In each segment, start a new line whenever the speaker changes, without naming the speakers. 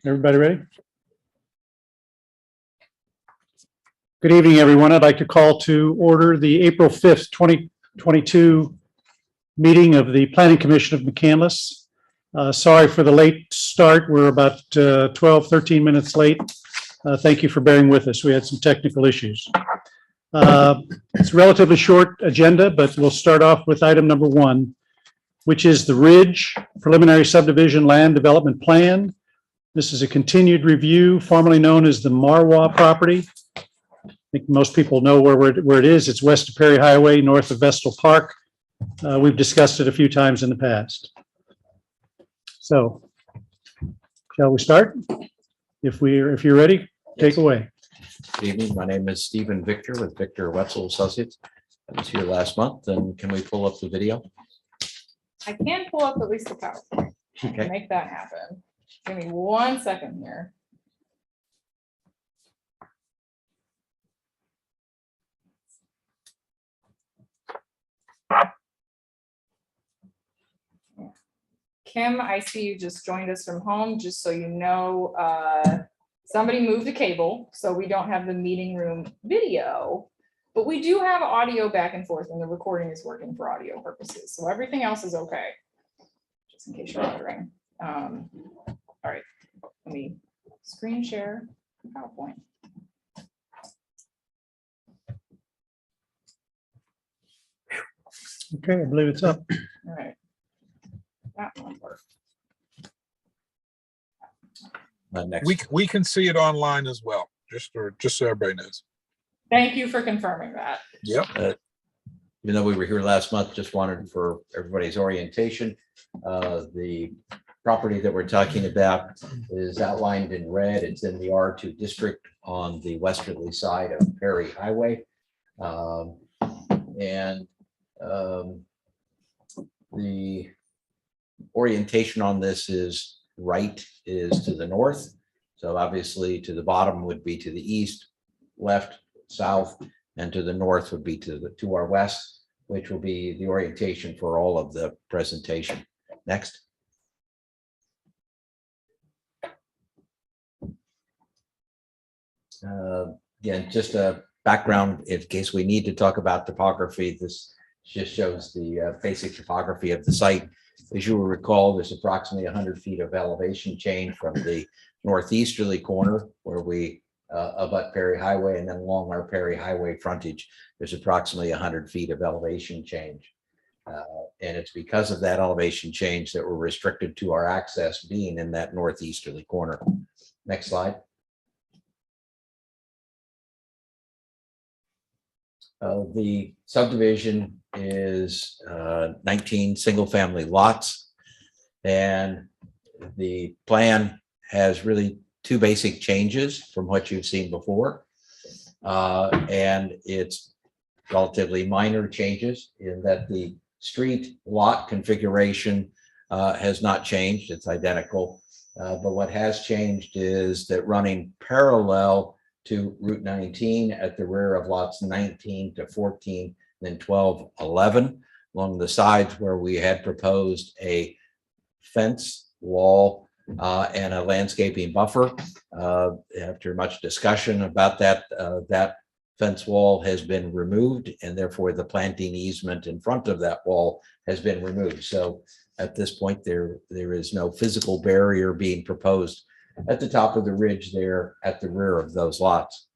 Everybody ready? Good evening, everyone. I'd like to call to order the April 5th, 2022 meeting of the Planning Commission of McCandless. Sorry for the late start. We're about 12, 13 minutes late. Thank you for bearing with us. We had some technical issues. It's a relatively short agenda, but we'll start off with item number 1, which is the Ridge Preliminary Subdivision Land Development Plan. This is a continued review, formerly known as the Marwa property. I think most people know where it is. It's west of Perry Highway, north of Vestal Park. We've discussed it a few times in the past. So, shall we start? If you're ready, take away.
Good evening. My name is Stephen Victor with Victor Wetzel Associates. I was here last month, and can we pull up the video?
I can pull up at least the PowerPoint.
Okay.
Make that happen. Give me 1 second here. Kim, I see you just joined us from home, just so you know, somebody moved the cable, so we don't have the meeting room video, but we do have audio back and forth, and the recording is working for audio purposes, so everything else is okay, just in case you're wondering. All right, let me screen share PowerPoint.
Okay, I believe it's up.
All right. That one worked.
Next.
We can see it online as well, just so everybody knows.
Thank you for confirming that.
Yep.
Even though we were here last month, just wanted for everybody's orientation. The property that we're talking about is outlined in red. It's in the R2 district on the westerly side of Perry Highway. The orientation on this is right is to the north. So obviously to the bottom would be to the east, left, south, and to the north would be to our west, which will be the orientation for all of the presentation. Next. Again, just a background in case we need to talk about topography. This just shows the basic topography of the site. As you will recall, there's approximately 100 feet of elevation change from the northeasterly corner where we abut Perry Highway, and then along our Perry Highway frontage, there's approximately 100 feet of elevation change. And it's because of that elevation change that we're restricted to our access being in that northeasterly corner. Next slide. The subdivision is 19 single-family lots, and the plan has really two basic changes from what you've seen before, and it's relatively minor changes in that the street lot configuration has not changed. It's identical, but what has changed is that running parallel to Route 19 at the rear of lots 19 to 14, then 12, 11, along the sides where we had proposed a fence wall and a landscaping buffer. After much discussion about that, that fence wall has been removed, and therefore the planting easement in front of that wall has been removed. So at this point, there is no physical barrier being proposed at the top of the ridge there at the rear of those lots.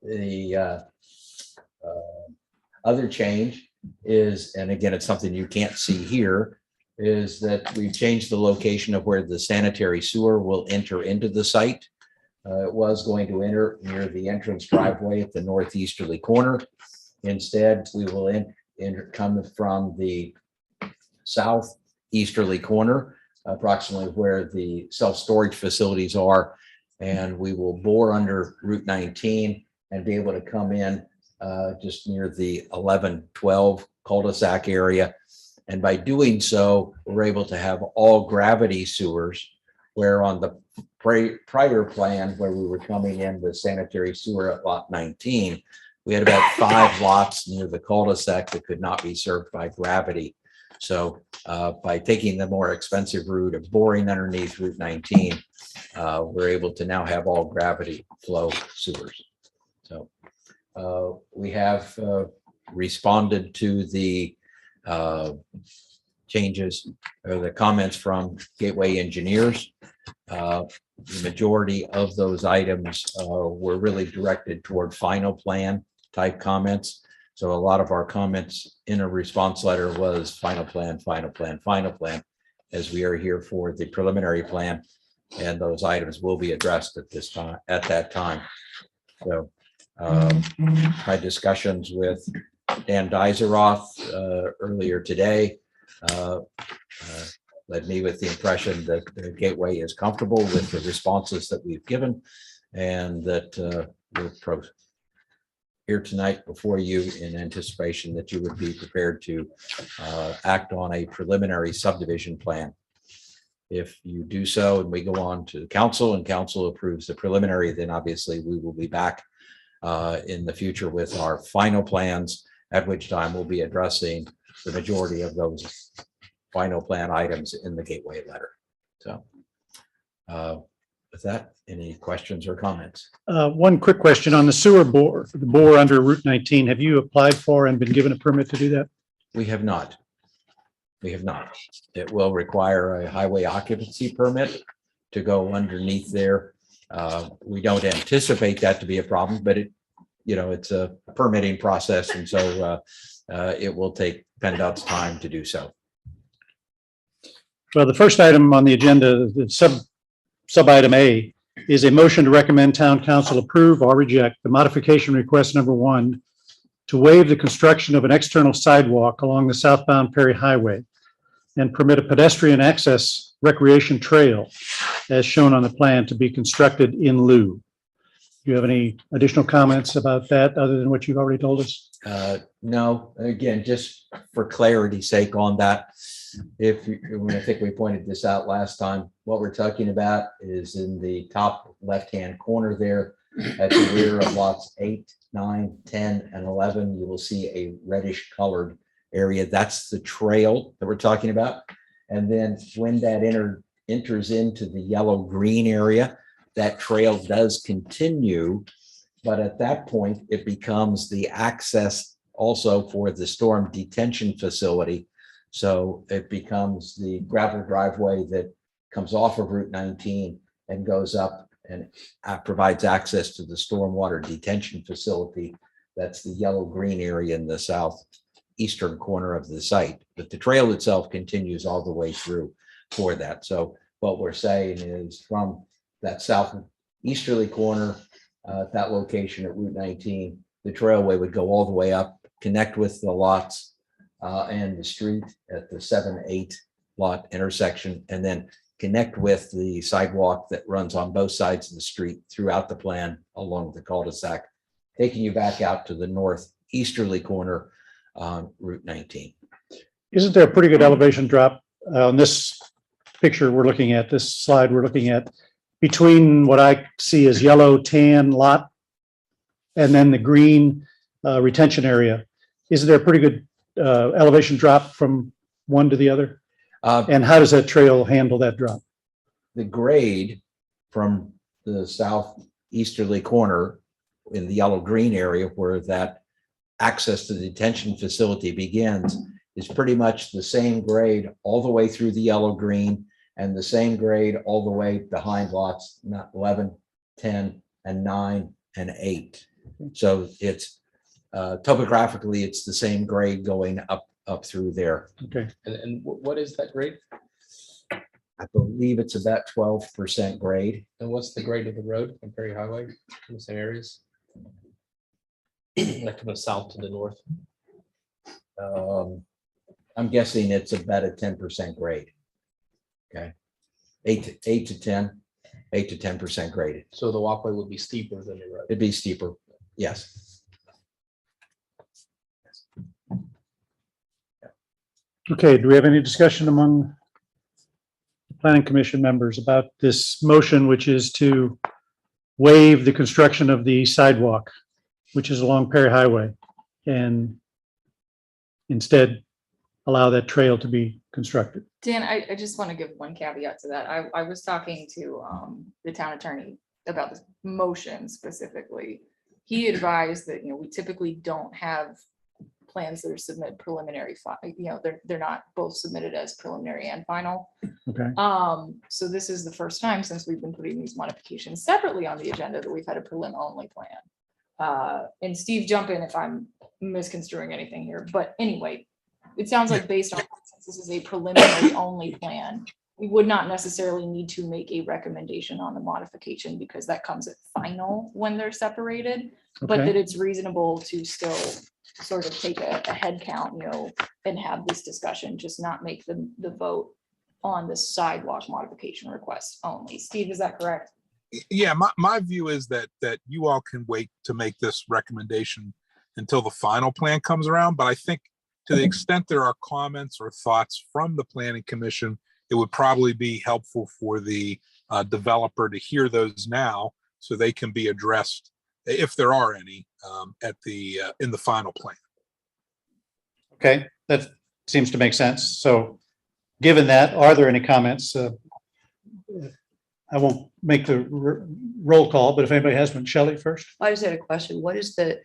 The other change is, and again, it's something you can't see here, is that we've changed the location of where the sanitary sewer will enter into the site. It was going to enter near the entrance driveway at the northeasterly corner. Instead, we will come from the southeasterly corner, approximately where the self-storage facilities are, and we will bore under Route 19 and be able to come in just near the 11-12 cul-de-sac area. And by doing so, we're able to have all gravity sewers, where on the prior plan where we were coming in with sanitary sewer at lot 19, we had about 5 lots near the cul-de-sac that could not be served by gravity. So by taking the more expensive route of boring underneath Route 19, we're able to now have all gravity flow sewers. So we have responded to the changes or the comments from Gateway engineers. The majority of those items were really directed toward final plan type comments. So a lot of our comments in a response letter was final plan, final plan, final plan, as we are here for the preliminary plan. And those items will be addressed at this time, at that time. So my discussions with Dan Dizeroff earlier today led me with the impression that the Gateway is comfortable with the responses that we've given, and that we're here tonight before you in anticipation that you would be prepared to act on a preliminary subdivision plan. If you do so and we go on to the council and council approves the preliminary, then obviously we will be back in the future with our final plans, at which time we'll be addressing the majority of those final plan items in the Gateway letter. So with that, any questions or comments?
One quick question on the sewer bore, the bore under Route 19. Have you applied for and been given a permit to do that?
We have not. We have not. It will require a highway occupancy permit to go underneath there. We don't anticipate that to be a problem, but it's a permitting process. And so it will take PennDOT's time to do so.
Well, the first item on the agenda, the sub item A, is a motion to recommend town council approve or reject the modification request number 1 to waive the construction of an external sidewalk along the southbound Perry Highway and permit a pedestrian access recreation trail as shown on the plan to be constructed in lieu. Do you have any additional comments about that other than what you've already told us?
No, again, just for clarity's sake on that, I think we pointed this out last time, what we're talking about is in the top left-hand corner there at the rear of lots 8, 9, 10, and 11, you will see a reddish colored area. That's the trail that we're talking about. And then when that enters into the yellow-green area, that trail does continue, but at that point, it becomes the access also for the storm detention facility. So it becomes the gravel driveway that comes off of Route 19 and goes up and provides access to the stormwater detention facility. That's the yellow-green area in the southeastern corner of the site. But the trail itself continues all the way through for that. So what we're saying is from that southeasterly corner, that location at Route 19, the trailway would go all the way up, connect with the lots and the street at the 7-8 lot intersection, and then connect with the sidewalk that runs on both sides of the street throughout the plan along the cul-de-sac, taking you back out to the northeasterly corner on Route 19.
Isn't there a pretty good elevation drop on this picture we're looking at, this slide we're looking at, between what I see as yellow tan lot and then the green retention area? Isn't there a pretty good elevation drop from one to the other? And how does that trail handle that drop?
The grade from the southeasterly corner in the yellow-green area where that access to the detention facility begins is pretty much the same grade all the way through the yellow-green and the same grade all the way behind lots 11, 10, and 9, and 8. So it's topographically, it's the same grade going up through there.
Okay.
And what is that grade?
I believe it's about 12% grade.
And what's the grade of the road on Perry Highway in the same areas? Like from the south to the north.
I'm guessing it's about a 10% grade. Okay. 8 to 10% graded.
So the walkway would be steeper than the road.
It'd be steeper. Yes.
Okay, do we have any discussion among the planning commission members about this motion, which is to waive the construction of the sidewalk, which is along Perry Highway, and instead allow that trail to be constructed.
Dan, I just want to give one caveat to that. I was talking to the town attorney about this motion specifically. He advised that, we typically don't have plans that are submitted preliminary, they're not both submitted as preliminary and final.
Okay,
So this is the first time since we've been putting these modifications separately on the agenda that we've had a prelim only plan. And Steve, jump in if I'm misconstruing anything here, but anyway, it sounds like based on, since this is a preliminary only plan, we would not necessarily need to make a recommendation on the modification because that comes at final when they're separated, but that
okay,
it's reasonable to still sort of take a head count, and have this discussion, just not make the vote on the sidewalk modification request only. Steve, is that correct?
Yeah, my view is that you all can wait to make this recommendation until the final plan comes around. But I think to the extent there are comments or thoughts from the planning commission, it would probably be helpful for the developer to hear those now so they can be addressed, if there are any, in the final plan.
okay, that seems to make sense. So given that, are there any comments? I won't make the roll call, but if anybody has one, Shelley first.
I just had a question. What is the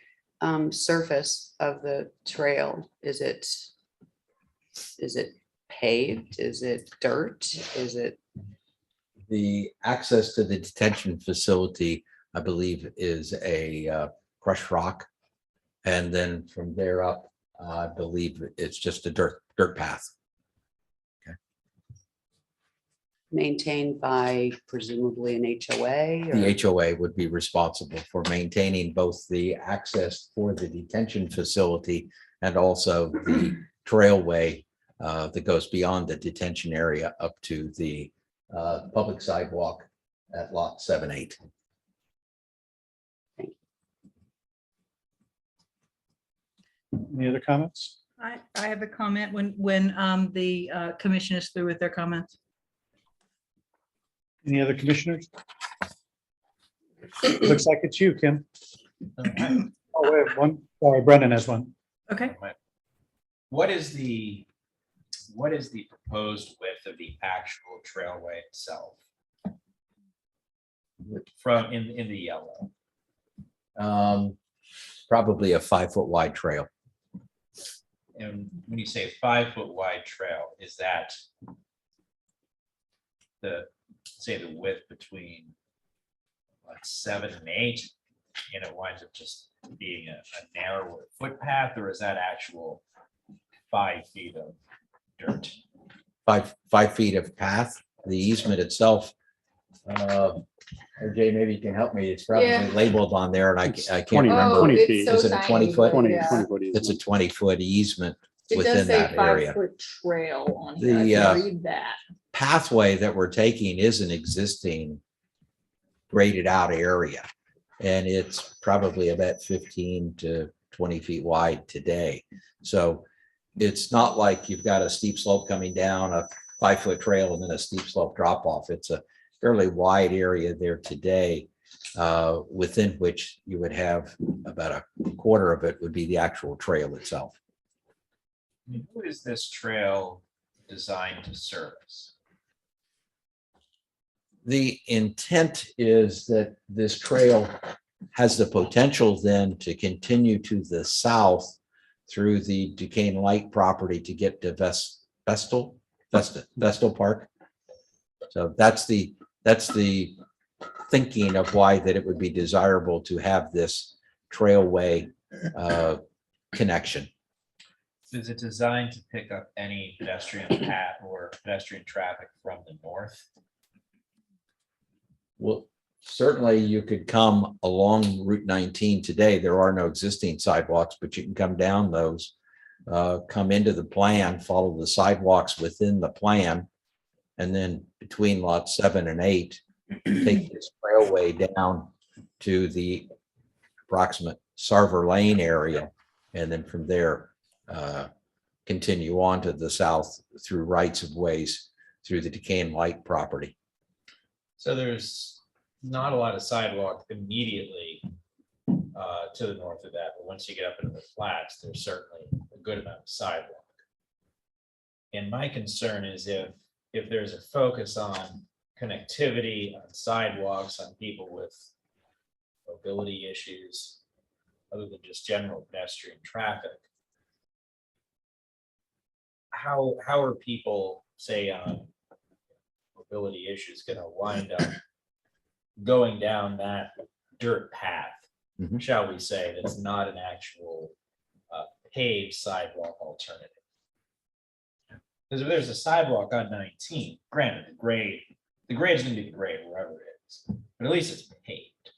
surface of the trail? Is it paved? Is it dirt? Is it?
The access to the detention facility, I believe, is a crushed rock. And then from there up, I believe it's just a dirt path.
Maintained by presumably an HOA? or-
The HOA would be responsible for maintaining both the access for the detention facility and also the trailway that goes beyond the detention area up to the public sidewalk at lot 7-8.
Any other comments?
I have a comment when the commission is through with their comments.
Any other commissioners? Looks like it's you, Kim. Oh, we have one. Sorry, Brendan has one.
Okay.
What is the proposed width of the actual trailway itself? From in the yellow.
Probably a 5-foot wide trail.
And when you say 5-foot wide trail, is that the width between like 7 and 8, and it winds up just being a narrower footpath, or is that actual 5 feet of dirt?
5 feet of path. The easement itself, Jay, maybe you can help me. It's probably
Yeah.
labeled on there and I
It's
can't
20
remember.
20
it's
feet.
so
Is it a
tiny,
20 foot?
but yeah.
It's a 20-foot easement
It
within
does say
that area.
5-foot trail on here. I
The,
can read that.
Pathway that we're taking is an existing graded out area. And it's probably about 15 to 20 feet wide today. So it's not like you've got a steep slope coming down, a 5-foot trail and then a steep slope drop off. It's a fairly wide area there today, within which you would have about a quarter of it would be the actual trail itself.
I mean, who is this trail designed to service?
The intent is that this trail has the potential then to continue to the south through the Duquesne Light property to get to Vestal Park. So that's the thinking of why that it would be desirable to have this trailway connection.
Is it designed to pick up any pedestrian path or pedestrian traffic from the north?
Well, certainly you could come along Route 19 today. There are no existing sidewalks, but you can come down those, come into the plan, follow the sidewalks within the plan. And then between lots 7 and 8, take this railway down to the approximate Sarver Lane area. And then from there, continue on to the south through rights of ways through the Duquesne Light property.
So there's not a lot of sidewalk immediately to the north of that, but once you get up into the flats, there's certainly a good amount of sidewalk. And my concern is if there's a focus on connectivity, on sidewalks, on people with mobility issues, other than just general pedestrian traffic, how are people, say, on mobility issues gonna wind up going down that dirt path,
Mhm.
shall we say, that's not an actual paved sidewalk alternative? Because if there's a sidewalk on 19, granted, the grade is gonna be the grade wherever it is, but at least it's paved.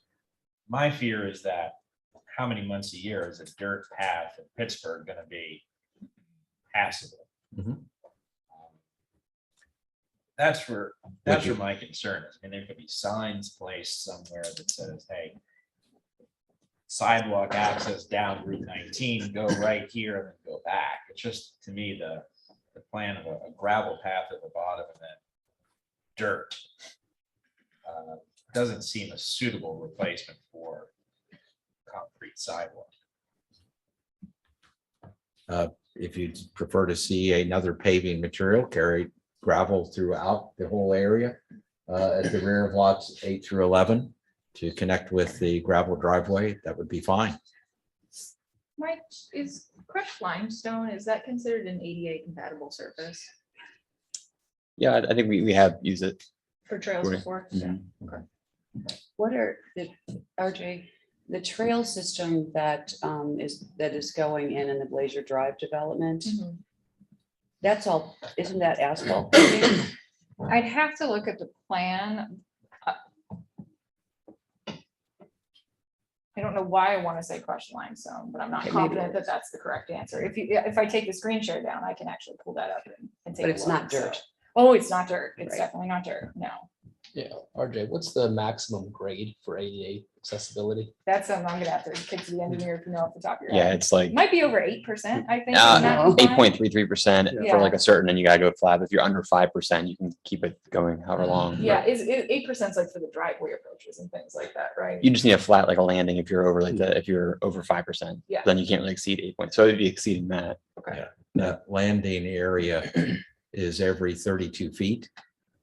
My fear is that how many months a year is a dirt path in Pittsburgh gonna be passable?
Mhm.
That's where my concern is. I mean, there could be signs placed somewhere that says, hey, sidewalk access down Route 19, go right here and then go back. It's just, to me, the plan of a gravel path at the bottom and then dirt doesn't seem a suitable replacement for concrete sidewalk.
If you'd prefer to see another paving material, carry gravel throughout the whole area at the rear of lots 8 through 11 to connect with the gravel driveway, that would be fine.
Mike, is crushed limestone, is that considered an ADA compatible surface
Yeah, I think we have used it.
for trails
Right.
before?
What are the, RJ, the trail system that is going in the Blazer Drive development?
Mhm.
That's all, isn't that asphalt?
I'd have to look at the plan. I don't know why I want to say crushed limestone, but I'm not
Okay, maybe
confident
it
that
is.
that's the correct answer. If I take the screen share down, I can actually pull that up and take
But
a
it's
look,
not
so-
dirt.
Oh, it's not dirt. It's
Right.
definitely not dirt. No,
Yeah, RJ, what's the maximum grade for ADA accessibility?
that's something I'm gonna have to kick to the engineer if you know off the top of your
Yeah,
head.
it's like
Might be over 8%, I think. in
Uh,
that compliance.
8.33%
Yeah.
for like a certain, and you gotta go flat. If you're under 5%, you can keep it going however long.
Yeah, is 8% like for the driveway approaches and things like that, right?
You just need a flat, like a landing if you're over like if you're over 5%.
Yeah.
Then you can't really exceed 8 points. So it'd be exceeding that.
Okay.
That landing area is every 32 feet.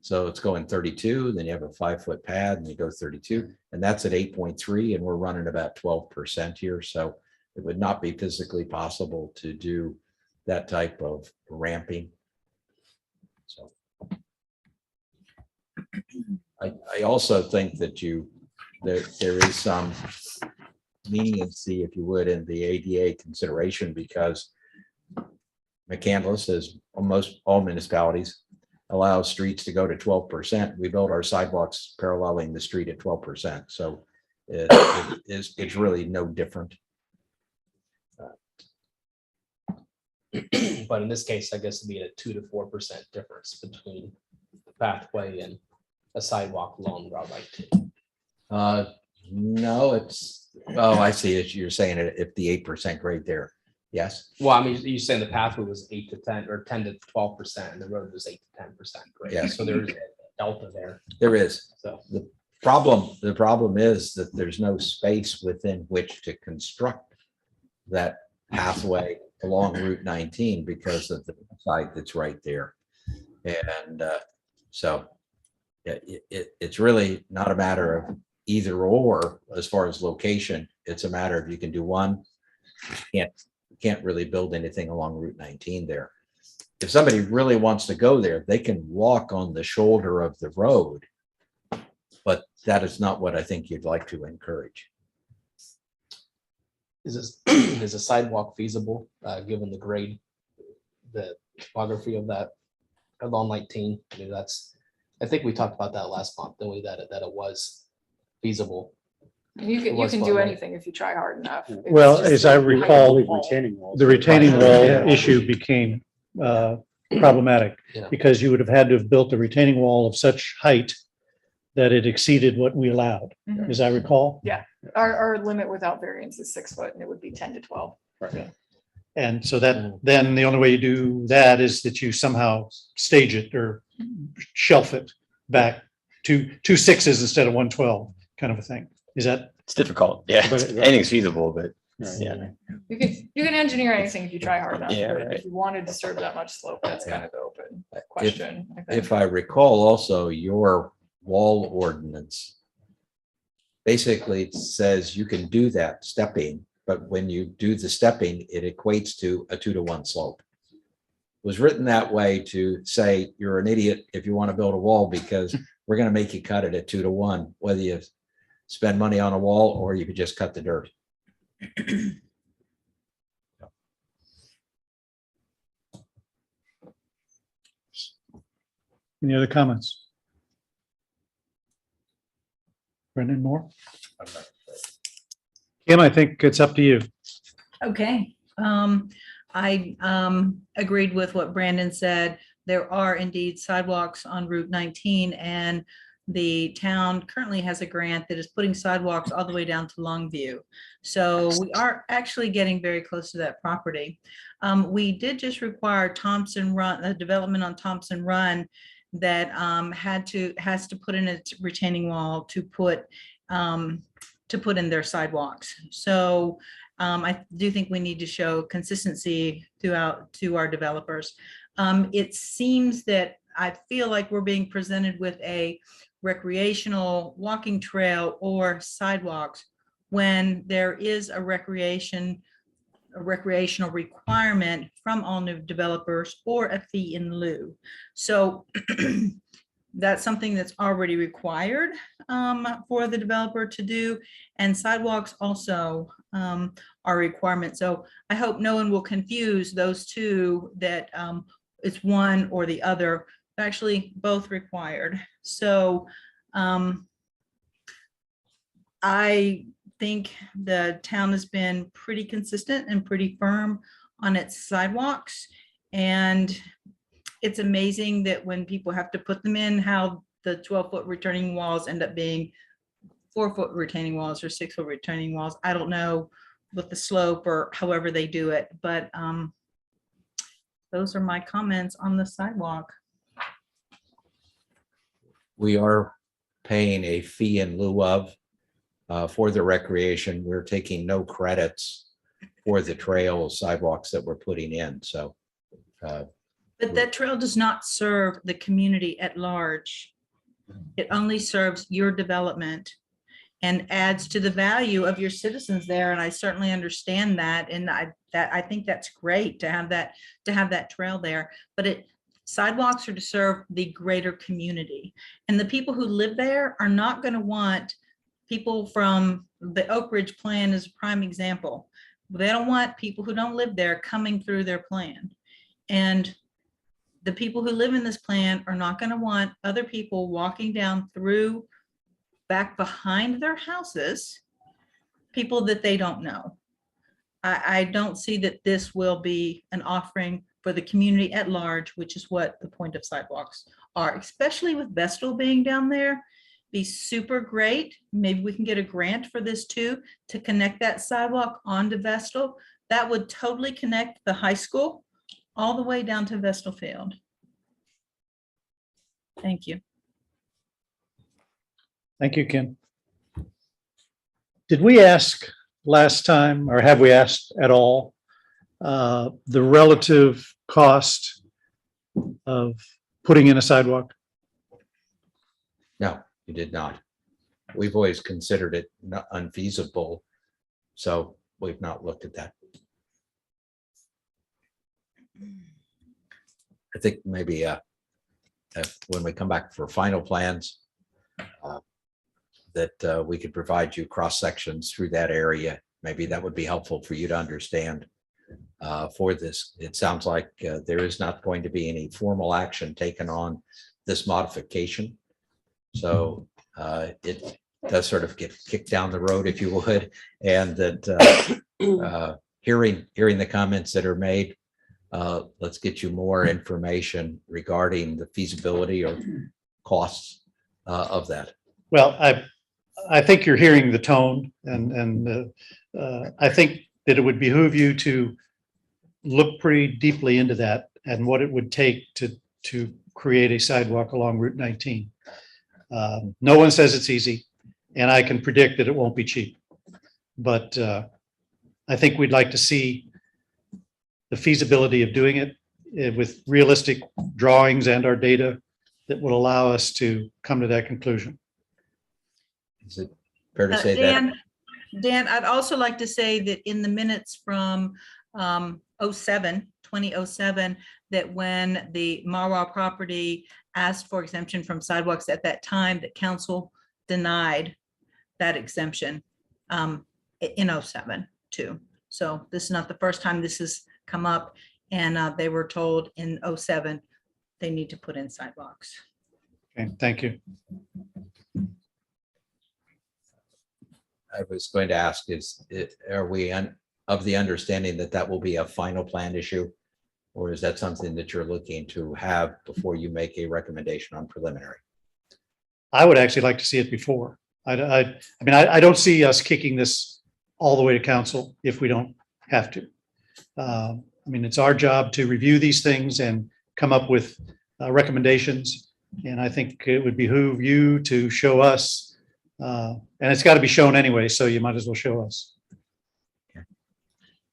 So it's going 32, then you have a 5-foot pad and you go 32, and that's at 8.3, and we're running about 12% here. So it would not be physically possible to do that type of ramping. So I also think that there is some leniency, if you would, in the ADA consideration, because McCandless, as almost all municipalities, allows streets to go to 12%. We build our sidewalks paralleling the street at 12%. So it's really no different.
But in this case, I guess it'd be a 2 to 4% difference between the pathway and a sidewalk along Route 19.
No, I see it. You're saying it if the 8% grade there. Yes.
Well, I mean, you're saying the pathway was 8 to 10 or 10 to 12%, and the road was 8 to 10% grade.
Yes.
So there's a delta there.
There is.
So
The problem is that there's no space within which to construct that pathway along Route 19 because of the site that's right there. And so it's really not a matter of either or as far as location. It's a matter of you can do one. You can't really build anything along Route 19 there. If somebody really wants to go there, they can walk on the shoulder of the road. But that is not what I think you'd like to encourage.
is a sidewalk feasible, given the grade, the topography of that along 19? I mean, I think we talked about that last month, didn't we, that it was feasible.
You can
was
do
fun, right?
anything if you try hard enough. It's
Well,
just
as I
the height of the
recall,
wall.
the retaining wall
Yeah.
issue became problematic
Yeah.
because you would have had to have built a retaining wall of such height that it exceeded what we allowed,
Mhm.
as I recall.
Our limit without variance is 6 foot and it would be 10 to 12.
And so then the only way you do that is that you somehow stage it or shelf it back to 2 6s instead of 112 kind of a thing. Is that,
It's difficult. Yeah,
But-
anything's feasible, but Yeah.
You can engineer anything if you try hard enough,
Yeah,
but
right.
if you want to disturb that much slope, that's kind of the open question. I think.
If I recall also, your wall ordinance basically says you can do that stepping, but when you do the stepping, it equates to a 2-to-1 slope. It was written that way to say you're an idiot if you want to build a wall because we're going to make you cut it at 2-to-1, whether you spend money on a wall or you could just cut the dirt.
Any other comments? Brendan Moore? Kim, I think it's up to you.
Okay, I agreed with what Brandon said. There are indeed sidewalks on Route 19, and the town currently has a grant that is putting sidewalks all the way down to Longview. So we are actually getting very close to that property. We did just require Thompson Run, a development on Thompson Run that has to put in a retaining wall to put in their sidewalks. So I do think we need to show consistency throughout to our developers. It seems that I feel like we're being presented with a recreational walking trail or sidewalks when there is a recreational requirement from all new developers or a fee in lieu. So that's something that's already required for the developer to do, and sidewalks also are a requirement. So I hope no one will confuse those two, that it's one or the other. They're actually both required. So I think the town has been pretty consistent and pretty firm on its sidewalks, and it's amazing that when people have to put them in, how the 12-foot retaining walls end up being 4-foot retaining walls or 6-foot retaining walls. I don't know with the slope or however they do it, but those are my comments on the sidewalk.
We are paying a fee in lieu of for the recreation. We're taking no credits for the trail sidewalks that we're putting in. So
But that trail does not serve the community at large. It only serves your development and adds to the value of your citizens there. And I certainly understand that. And I think that's great to have that trail there. But sidewalks are to serve the greater community. And the people who live there are not going to want people from the Oak Ridge plan as a prime example. They don't want people who don't live there coming through their plan. And the people who live in this plan are not going to want other people walking down through back behind their houses, people that they don't know. I don't see that this will be an offering for the community at large, which is what the point of sidewalks are, especially with Vestal being down there. Be super great. Maybe we can get a grant for this too, to connect that sidewalk onto Vestal. That would totally connect the high school all the way down to Vestal Field. Thank you.
Thank you, Kim. Did we ask last time, or have we asked at all, the relative cost of putting in a sidewalk?
no, you did not. We've always considered it not unfeasible. So we've not looked at that. I think maybe when we come back for final plans, that we could provide you cross sections through that area. Maybe that would be helpful for you to understand for this. It sounds like there is not going to be any formal action taken on this modification. So it does sort of get kicked down the road, if you would, and that hearing the comments that are made, let's get you more information regarding the feasibility or costs of that.
Well, I think you're hearing the tone, and I think that it would behoove you to look pretty deeply into that and what it would take to create a sidewalk along Route 19. No one says it's easy, and I can predict that it won't be cheap. But I think we'd like to see the feasibility of doing it with realistic drawings and our data that will allow us to come to that conclusion.
Is it fair to say that?
Dan, I'd also like to say that in the minutes from 2007, that when the Marwa property asked for exemption from sidewalks at that time, that council denied that exemption in 07 too. So this is not the first time this has come up, and they were told in 07 they need to put in sidewalks.
Okay, thank you.
I was going to ask are we of the understanding that that will be a final plan issue? Or is that something that you're looking to have before you make a recommendation on preliminary?
I would actually like to see it before. I mean, I don't see us kicking this all the way to council if we don't have to. I mean, it's our job to review these things and come up with recommendations. And I think it would behoove you to show us, and it's got to be shown anyway, so you might as well show us.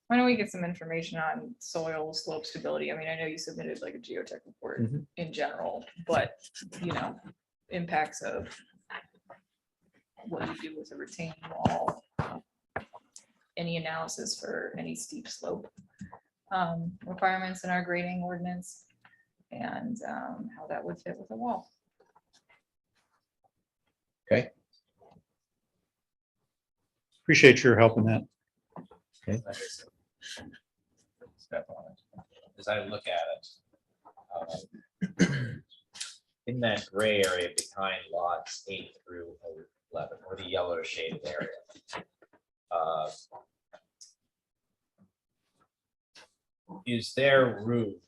Why don't we get some information on soil slope stability? I mean, I know you submitted like a geotech report
Mhm.
in general, but you know, impacts of what you do with a retaining wall, any analysis for any steep slope requirements in our grading ordinance, and how that would fit with a wall.
Okay.
Appreciate your help in that.
Step on it. As I look at it, in that gray area behind lots 8 through 11, or the yellow shaded area, is there room,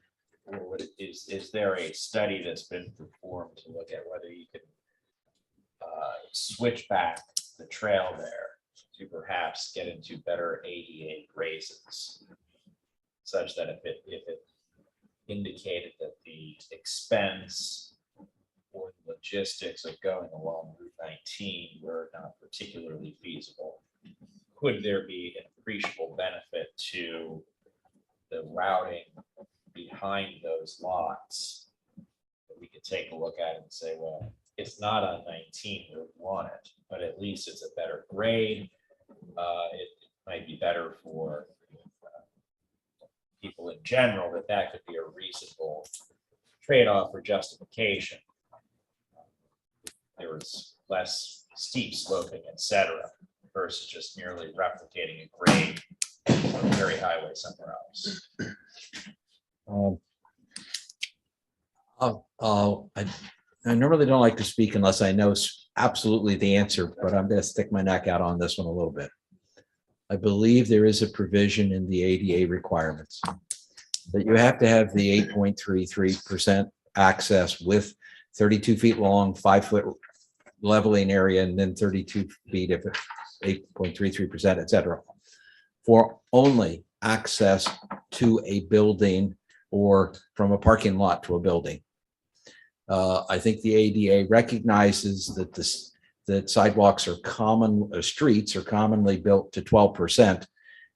or is there a study that's been performed to look at whether you can switch back the trail there to perhaps get into better ADA raises, such that if it indicated that the expense or the logistics of going along Route 19 were not particularly feasible, could there be an appreciable benefit to the routing behind those lots that we could take a look at and say, well, it's not on 19 Route 1, but at least it's a better grade. It might be better for people in general, that could be a reasonable trade-off or justification. There was less steep sloping, et cetera, versus just merely replicating a grade on a very highway somewhere else.
I normally don't like to speak unless I know absolutely the answer, but I'm going to stick my neck out on this one a little bit. I believe there is a provision in the ADA requirements that you have to have the 8.33% access with 32 feet long, 5 foot leveling area, and then 32 feet if it's 8.33%, et cetera, for only access to a building or from a parking lot to a building. I think the ADA recognizes that that sidewalks are streets are commonly built to 12%,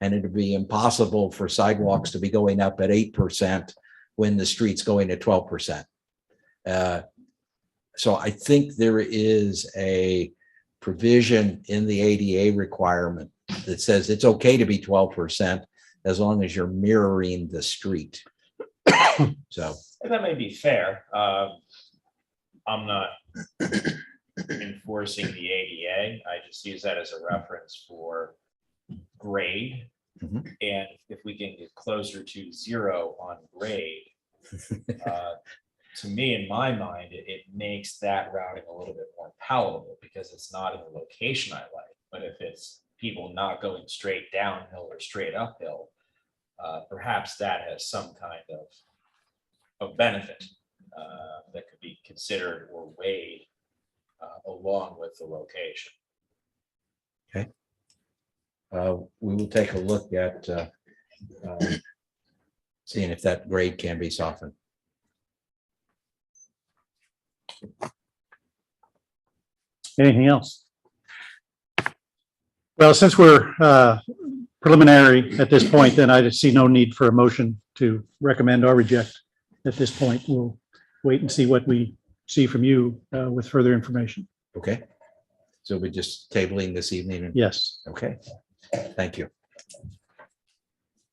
and it would be impossible for sidewalks to be going up at 8% when the street's going at 12%. So I think there is a provision in the ADA requirement that says it's okay to be 12% as long as you're mirroring the street. So
And that may be fair. I'm not enforcing the ADA. I just use that as a reference for grade.
Mhm.
And if we can get closer to 0 on grade, to me, in my mind, it makes that routing a little bit more palatable because it's not in the location I like. But if it's people not going straight downhill or straight uphill, perhaps that has some kind of benefit that could be considered or weighed along with the location.
Okay. We will take a look at seeing if that grade can be softened.
Anything else? Well, since we're preliminary at this point, then I see no need for a motion to recommend or reject at this point. We'll wait and see what we see from you with further information.
Okay. So we're just tabling this evening.
Yes.
Okay. Thank you.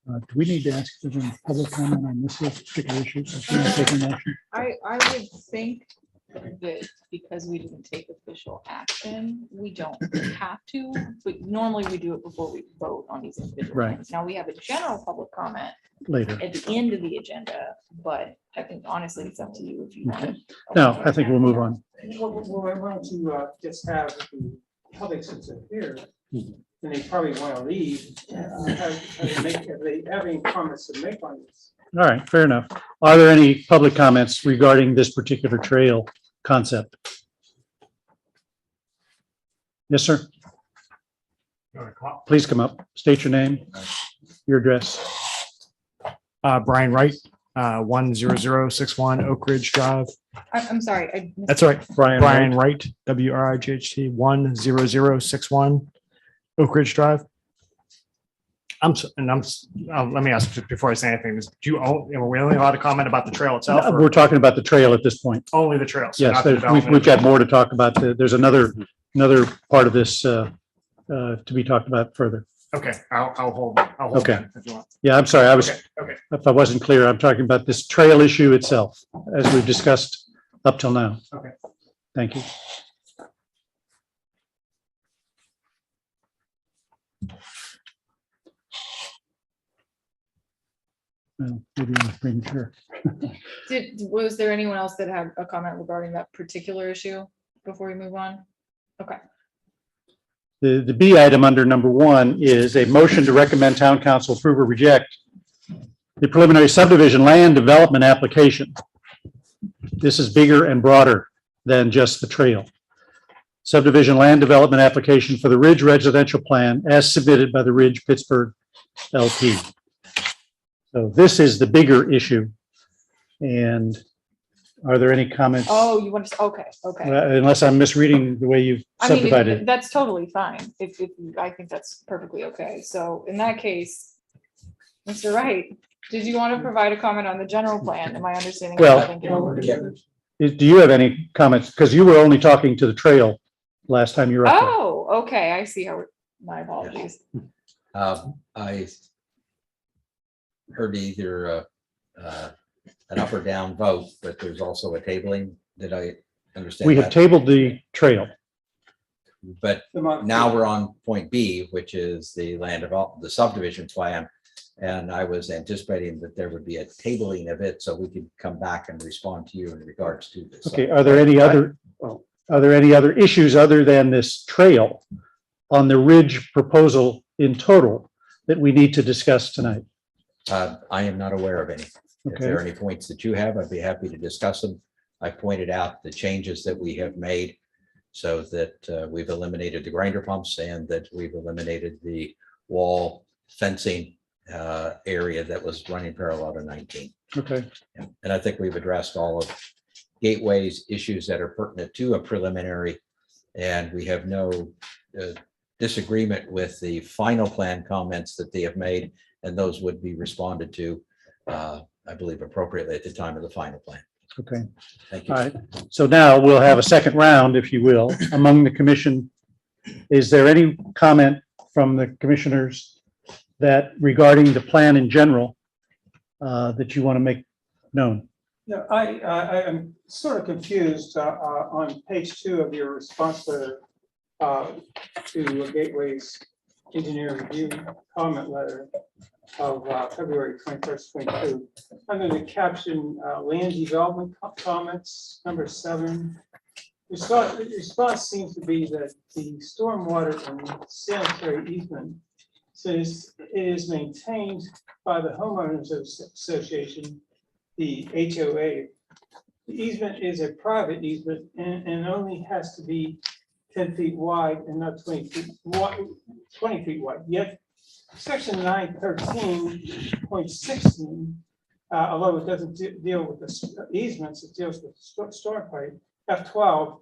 Do we need to ask for the public comment on this particular issue? Should we take an action?
I would think that because we didn't take official action, we don't have to, but normally we do it before we vote on these individual
Right.
things. Now, we have a general public comment
Later.
at the end of the agenda, but I think honestly, it's up to you if you want.
Okay. No, I think we'll move on.
Well, I want to just have the public since they're here, and they probably want to leave. Have they have any comments to make on this?
All right, fair enough. Are there any public comments regarding this particular trail concept? Yes, sir. Please come up, state your name, your address.
Brian Wright, 10061 Oak Ridge Drive.
I'm sorry. I missed-
That's all right.
Brian.
Brian Wright, WRIGHT, 10061 Oak Ridge Drive. Let me ask before I say anything, do you own, are we only allowed to comment about the trail itself? or
We're talking about the trail at this point.
Only the trail? so
Yes,
not the
we've
development?
got more to talk about. There's another part of this to be talked about further.
Okay, I'll hold.
Okay.
that if you want.
Yeah, I'm sorry.
Okay.
If I wasn't clear, I'm talking about this trail issue itself, as we've discussed up till now.
Okay.
Thank you. Well, maybe I'm premature.
Was there anyone else that had a comment regarding that particular issue before we move on? Okay.
The B item under number 1 is a motion to recommend town council approve or reject the preliminary subdivision land development application. This is bigger and broader than just the trail. Subdivision land development application for the Ridge residential plan as submitted by the Ridge Pittsburgh LP. So this is the bigger issue. And are there any comments?
Oh, you want to, okay.
Unless I'm misreading the way you've
I mean,
subdivided it.
that's totally fine. If I think that's perfectly okay. So in that case, Mr. Wright, did you want to provide a comment on the general plan? Am I understanding?
Well, Do you have any comments? Because you were only talking to the trail last time you were up there.
Oh, okay. I see how, my apologies.
I heard either an up or down vote, but there's also a tabling. Did I understand?
We have
that?
tabled the trail.
But now we're on point B, which is the land of the subdivision plan. And I was anticipating that there would be a tabling of it so we could come back and respond to you in regards to this.
Okay, are there any other issues other than this trail on the Ridge proposal in total that we need to discuss tonight?
I am not aware of any. If
Okay.
there are any points that you have, I'd be happy to discuss them. I pointed out the changes that we have made so that we've eliminated the grinder pumps and that we've eliminated the wall fencing area that was running parallel to 19.
Okay,
Yeah. And I think we've addressed all of Gateway's issues that are pertinent to a preliminary. And we have no disagreement with the final plan comments that they have made. And those would be responded to, I believe, appropriately at the time of the final plan.
okay.
Thank you.
All right. So now we'll have a second round, if you will, among the commission. Is there any comment from the commissioners that regarding the plan in general that you want to make known?
Yeah, I am sort of confused on page 2 of your response letter to Gateway's engineer review comment letter of February 21st, 22. Under the caption, land development comments, number 7. The response seems to be that the stormwater and sanitary easement says it is maintained by the homeowners association, the HOA. The easement is a private easement and only has to be 10 feet wide and not 20 feet wide. Yet section 913.16, although it doesn't deal with the easements, it deals with storm pipe. F12,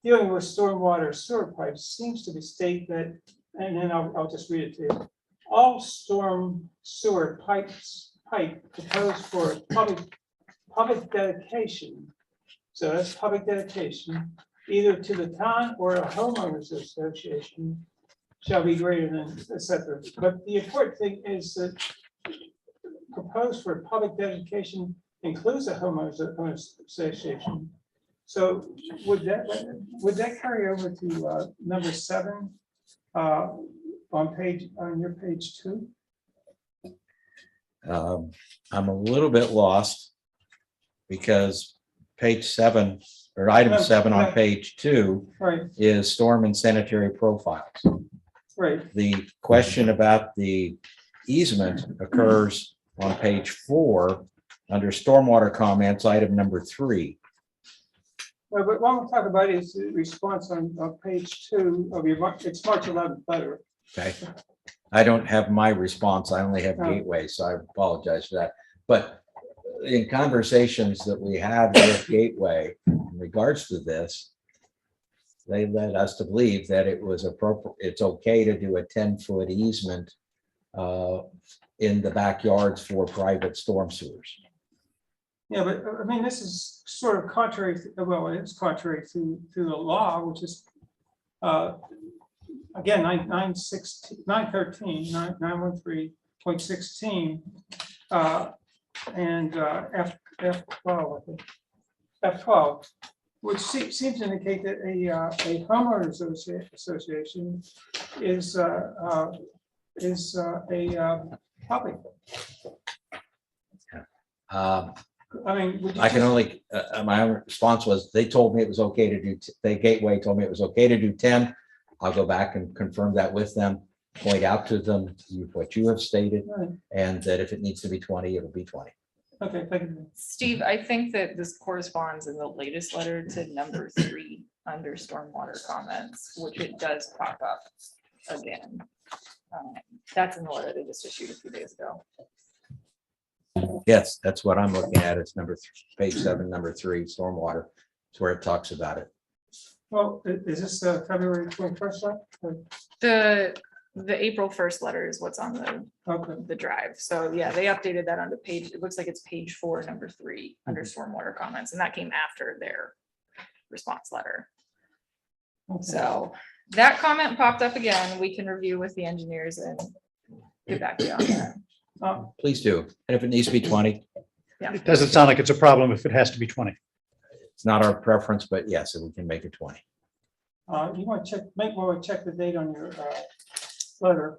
dealing with stormwater sewer pipes, seems to be state that, and then I'll just read it to you. all storm sewer pipe proposed for public dedication. So that's public dedication, either to the town or a homeowners association shall be greater than, et cetera. But the important thing is that proposed for public dedication includes a homeowners association. So would that carry over to number 7 on your page 2?
I'm a little bit lost because page 7 or item 7 on page 2
Right,
is storm and sanitary profiles.
right.
The question about the easement occurs on page 4 under stormwater comments, item number 3.
Well, but what we'll talk about is the response on page 2 of your, it's March 11th letter.
Okay. I don't have my response. I only have
Oh.
Gateway, so I apologize for that. But in conversations that we have with Gateway in regards to this, they led us to believe that it was appropriate, it's okay to do a 10-foot easement in the backyards for private storm sewers.
Yeah, but I mean, this is sort of contrary, well, it is contrary to the law, which is, again, 913.16, and F12, I think. F12, which seems to indicate that a homeowners association is a public. I mean, would you
I can
just-
only, my response was, they told me it was okay to do, Gateway told me it was okay to do 10. I'll go back and confirm that with them, point out to them what you have stated,
Right.
and that if it needs to be 20, it'll be 20.
Okay, thank you.
Steve, I think that this corresponds in the latest letter to number 3 under stormwater comments, which it does pop up again. That's in the letter they just issued a few days ago.
Yes, that's what I'm looking at. It's page 7, number 3, stormwater. It's where it talks about it.
Well, is this February 21st?
The April 1st letter is what's on
Okay,
the drive. So yeah, they updated that onto page, it looks like it's page 4, number 3, under stormwater comments, and that came after their response letter.
okay.
So that comment popped up again. We can review with the engineers and get back to you on that.
Please do. And if it needs to be 20,
It doesn't sound like it's a problem if it has to be 20.
it's not our preference, but yes, we can make it 20.
You want to check the date on your letter.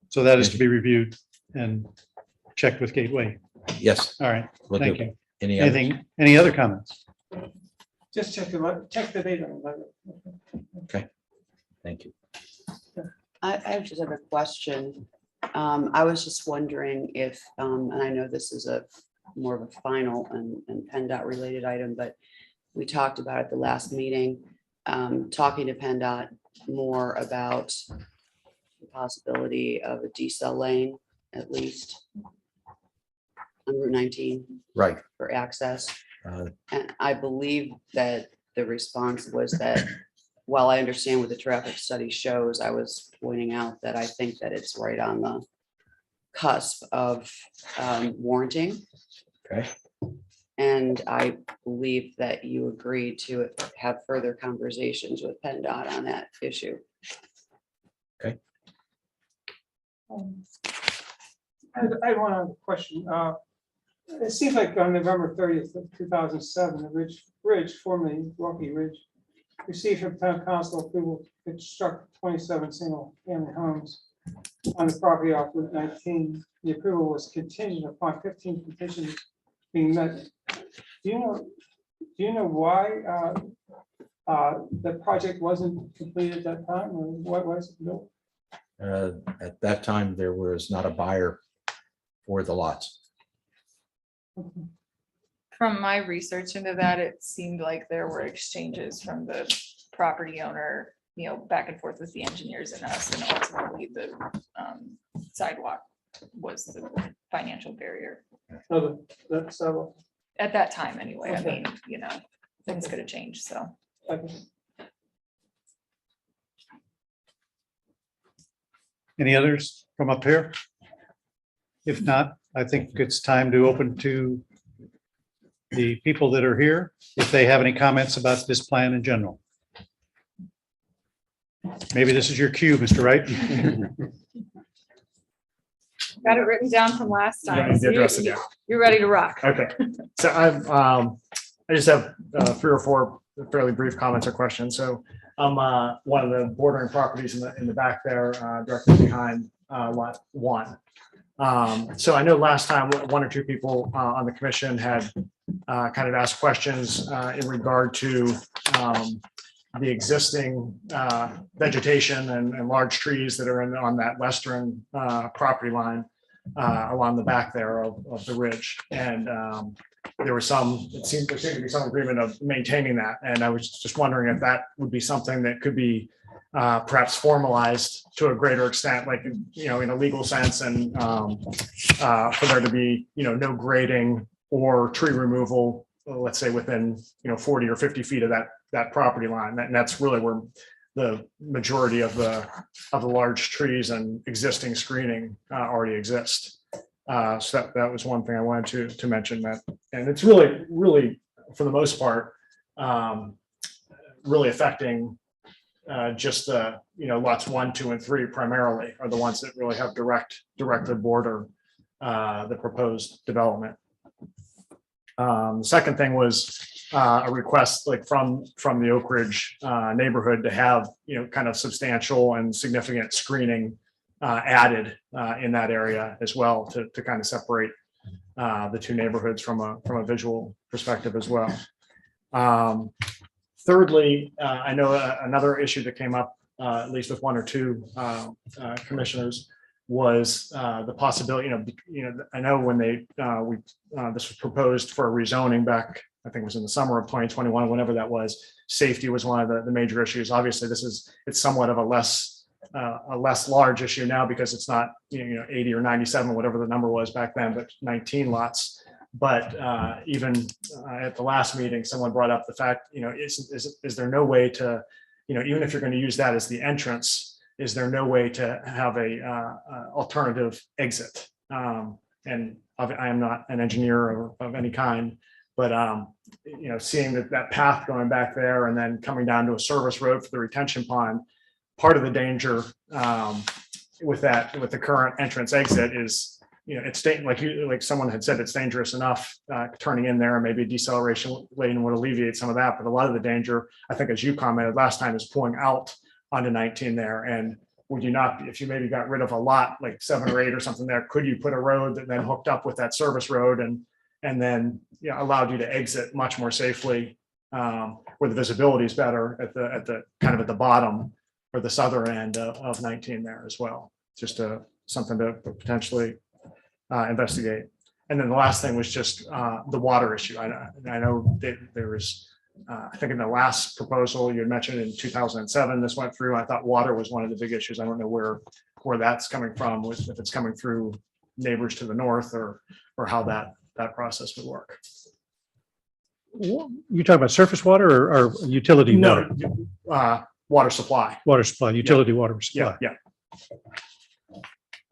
So that is to be reviewed and checked with Gateway.
Yes.
All right,
We'll
thank
do.
you.
Any other?
Any other comments?
Just check the date on the letter.
Thank you.
I just have a question. I was just wondering if, and I know this is a more of a final and PennDOT related item, but we talked about at the last meeting, talking to PennDOT more about the possibility of a decel lane, at least on Route 19
Right.
for access.
Uh,
And I believe that the response was that, while I understand what the traffic study shows, I was pointing out that I think that it's right on the cusp of warranting.
Okay.
And I believe that you agreed to have further conversations with PennDOT on that issue.
I have one other question. It seems like on November 30th of 2007, the Ridge, formerly Rocky Ridge, received from town council approval to construct 27 single-family homes on the property off Route 19. The approval was contingent upon 15 conditions being met. Do you know why the project wasn't completed at that time, or what was it built?
At that time, there was not a buyer for the lots.
From my research into that, it seemed like there were exchanges from the property owner, back and forth with the engineers and us, and ultimately the sidewalk was the financial barrier.
Oh, that's,
At that time, anyway. I
Okay.
mean, things could have changed, so.
okay.
Any others from up here? If not, I think it's time to open to the people that are here, if they have any comments about this plan in general. Maybe this is your cue, Mr. Wright.
Got it written down from last
You don't
time.
need
so
to address it
you're-
yet.
You're ready to rock.
Okay, so I just have 3 or 4 fairly brief comments or questions. So I'm one of the bordering properties in the back there, directly behind lot 1. So I know last time, 1 or 2 people on the commission had kind of asked questions in regard to the existing vegetation and large trees that are on that western property line along the back there of the ridge. And there was there seemed to be some agreement of maintaining that. And I was just wondering if that would be something that could be perhaps formalized to a greater extent, like, in a legal sense, and for there to be, no grading or tree removal, let's say within, 40 or 50 feet of that property line. And that's really where the majority of the large trees and existing screening already exist. So that was one thing I wanted to mention, that, and it's really for the most part, really affecting just the, lots 1, 2, and 3 primarily are the ones that really have directly border the proposed development. The second thing was a request, like from the Oak Ridge neighborhood, to have, kind of substantial and significant screening added in that area as well, to kind of separate the 2 neighborhoods from a visual perspective as well. Thirdly, I know another issue that came up, at least with 1 or 2 commissioners, was the possibility, I know when this was proposed for a rezoning back, I think it was in the summer of 2021, whenever that was, safety was one of the major issues. Obviously, it's somewhat of a less large issue now, because it's not, 80 or 97, whatever the number was back then, but 19 lots. But even at the last meeting, someone brought up the fact, is there no way to, even if you're going to use that as the entrance, is there no way to have a alternative exit? And I am not an engineer of any kind, but seeing that path going back there and then coming down to a service road for the retention pond, part of the danger with the current entrance exit is, it's like someone had said, it's dangerous enough turning in there, and maybe a deceleration lane would alleviate some of that. But a lot of the danger, I think, as you commented last time, is pulling out onto 19 there. And would you not, if you maybe got rid of a lot like 7 or 8 or something there, could you put a road that then hooked up with that service road and then allowed you to exit much more safely, where the visibility is better at the kind of at the bottom or the southern end of 19 there as well? Just something to potentially investigate. And then the last thing was just the water issue. I know that there was, I think in the last proposal you had mentioned in 2007, this went through. I thought water was one of the big issues. I don't know where that's coming from, if it's coming through neighbors to the north, or how that process would work.
You talking about surface water or utility water?
No, water supply.
Water supply, utility water supply.
Yeah.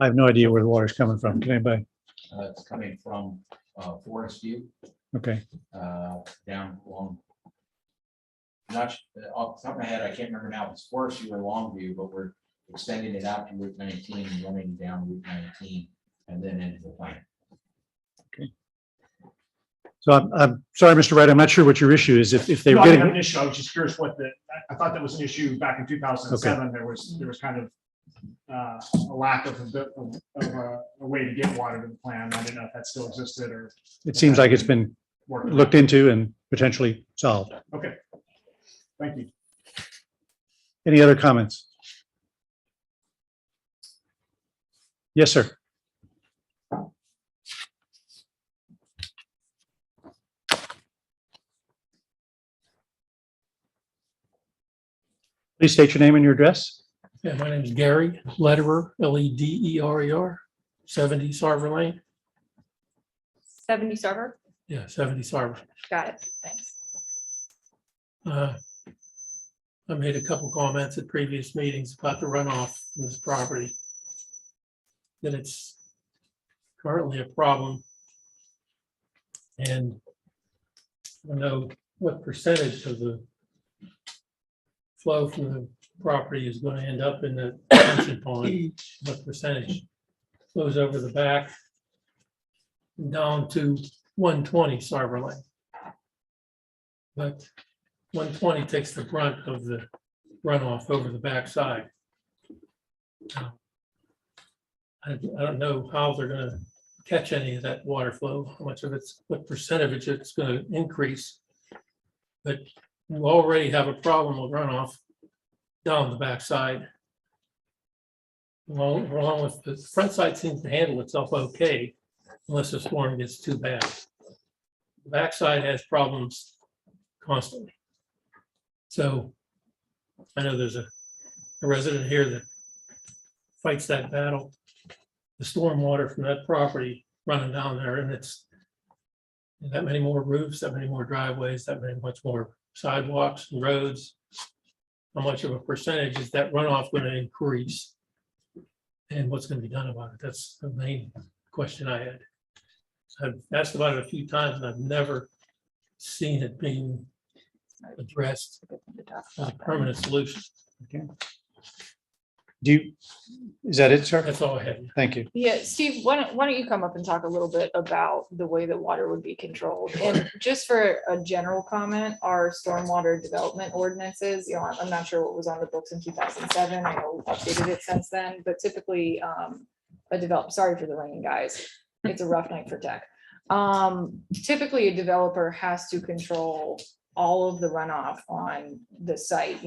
I have no idea where the water is coming from. Can anybody?
It's coming from Forest View
Okay.
down along. Not off the top of my head, I can't remember now if it's Forest View or Longview, but we're extending it out to Route 19 and running down Route 19 and then into the plant.
So I'm sorry, Mr. Wright, I'm not sure what your issue is. If they
No,
were
I didn't have
getting,
an issue. I was just curious I thought that was an issue back in 2007. There was kind of a lack of a way to get water to the plant. I didn't know if that still existed, or
it seems like it's been
worked.
looked into and potentially solved.
Okay. Thank you.
Any other comments? Yes, sir. Please state your name and your address.
Yeah, my name is Gary Lederer, Lederer, 70 Sarver Lane.
70 server?
Yeah, 70 Sarver.
Got it. Thanks.
I made a couple comments at previous meetings about the runoff from this property. That it's currently a problem. And I don't know what percentage of the flow from the property is going to end up in the detention pond. What percentage flows over the back down to 120 Sarver Lane. But 120 takes the brunt of the runoff over the backside. I don't know how they're gonna catch any of that water flow, how much of it's, what percentage it's gonna increase. But you already have a problem with runoff down the backside. Along with the front side seems to handle itself okay, unless the storm gets too bad. The backside has problems constantly. So I know there's a resident here that fights that battle. The stormwater from that property running down there, and it's that many more roofs, that many more driveways, that many much more sidewalks and roads. How much of a percentage is that runoff going to increase? And what's going to be done about it? That's the main question I had. I've asked about it a few times and I've never seen it being addressed as a permanent solution.
Okay. Is that it, sir?
That's all I had.
Thank you.
Yeah, Steve, why don't you come up and talk a little bit about the way that water would be controlled? And just for a general comment, our stormwater development ordinances, I'm not sure what was on the books in 2007. I know we've updated it since then, but typically sorry for the rain, guys. It's a rough night for tech. Typically a developer has to control all of the runoff on the site,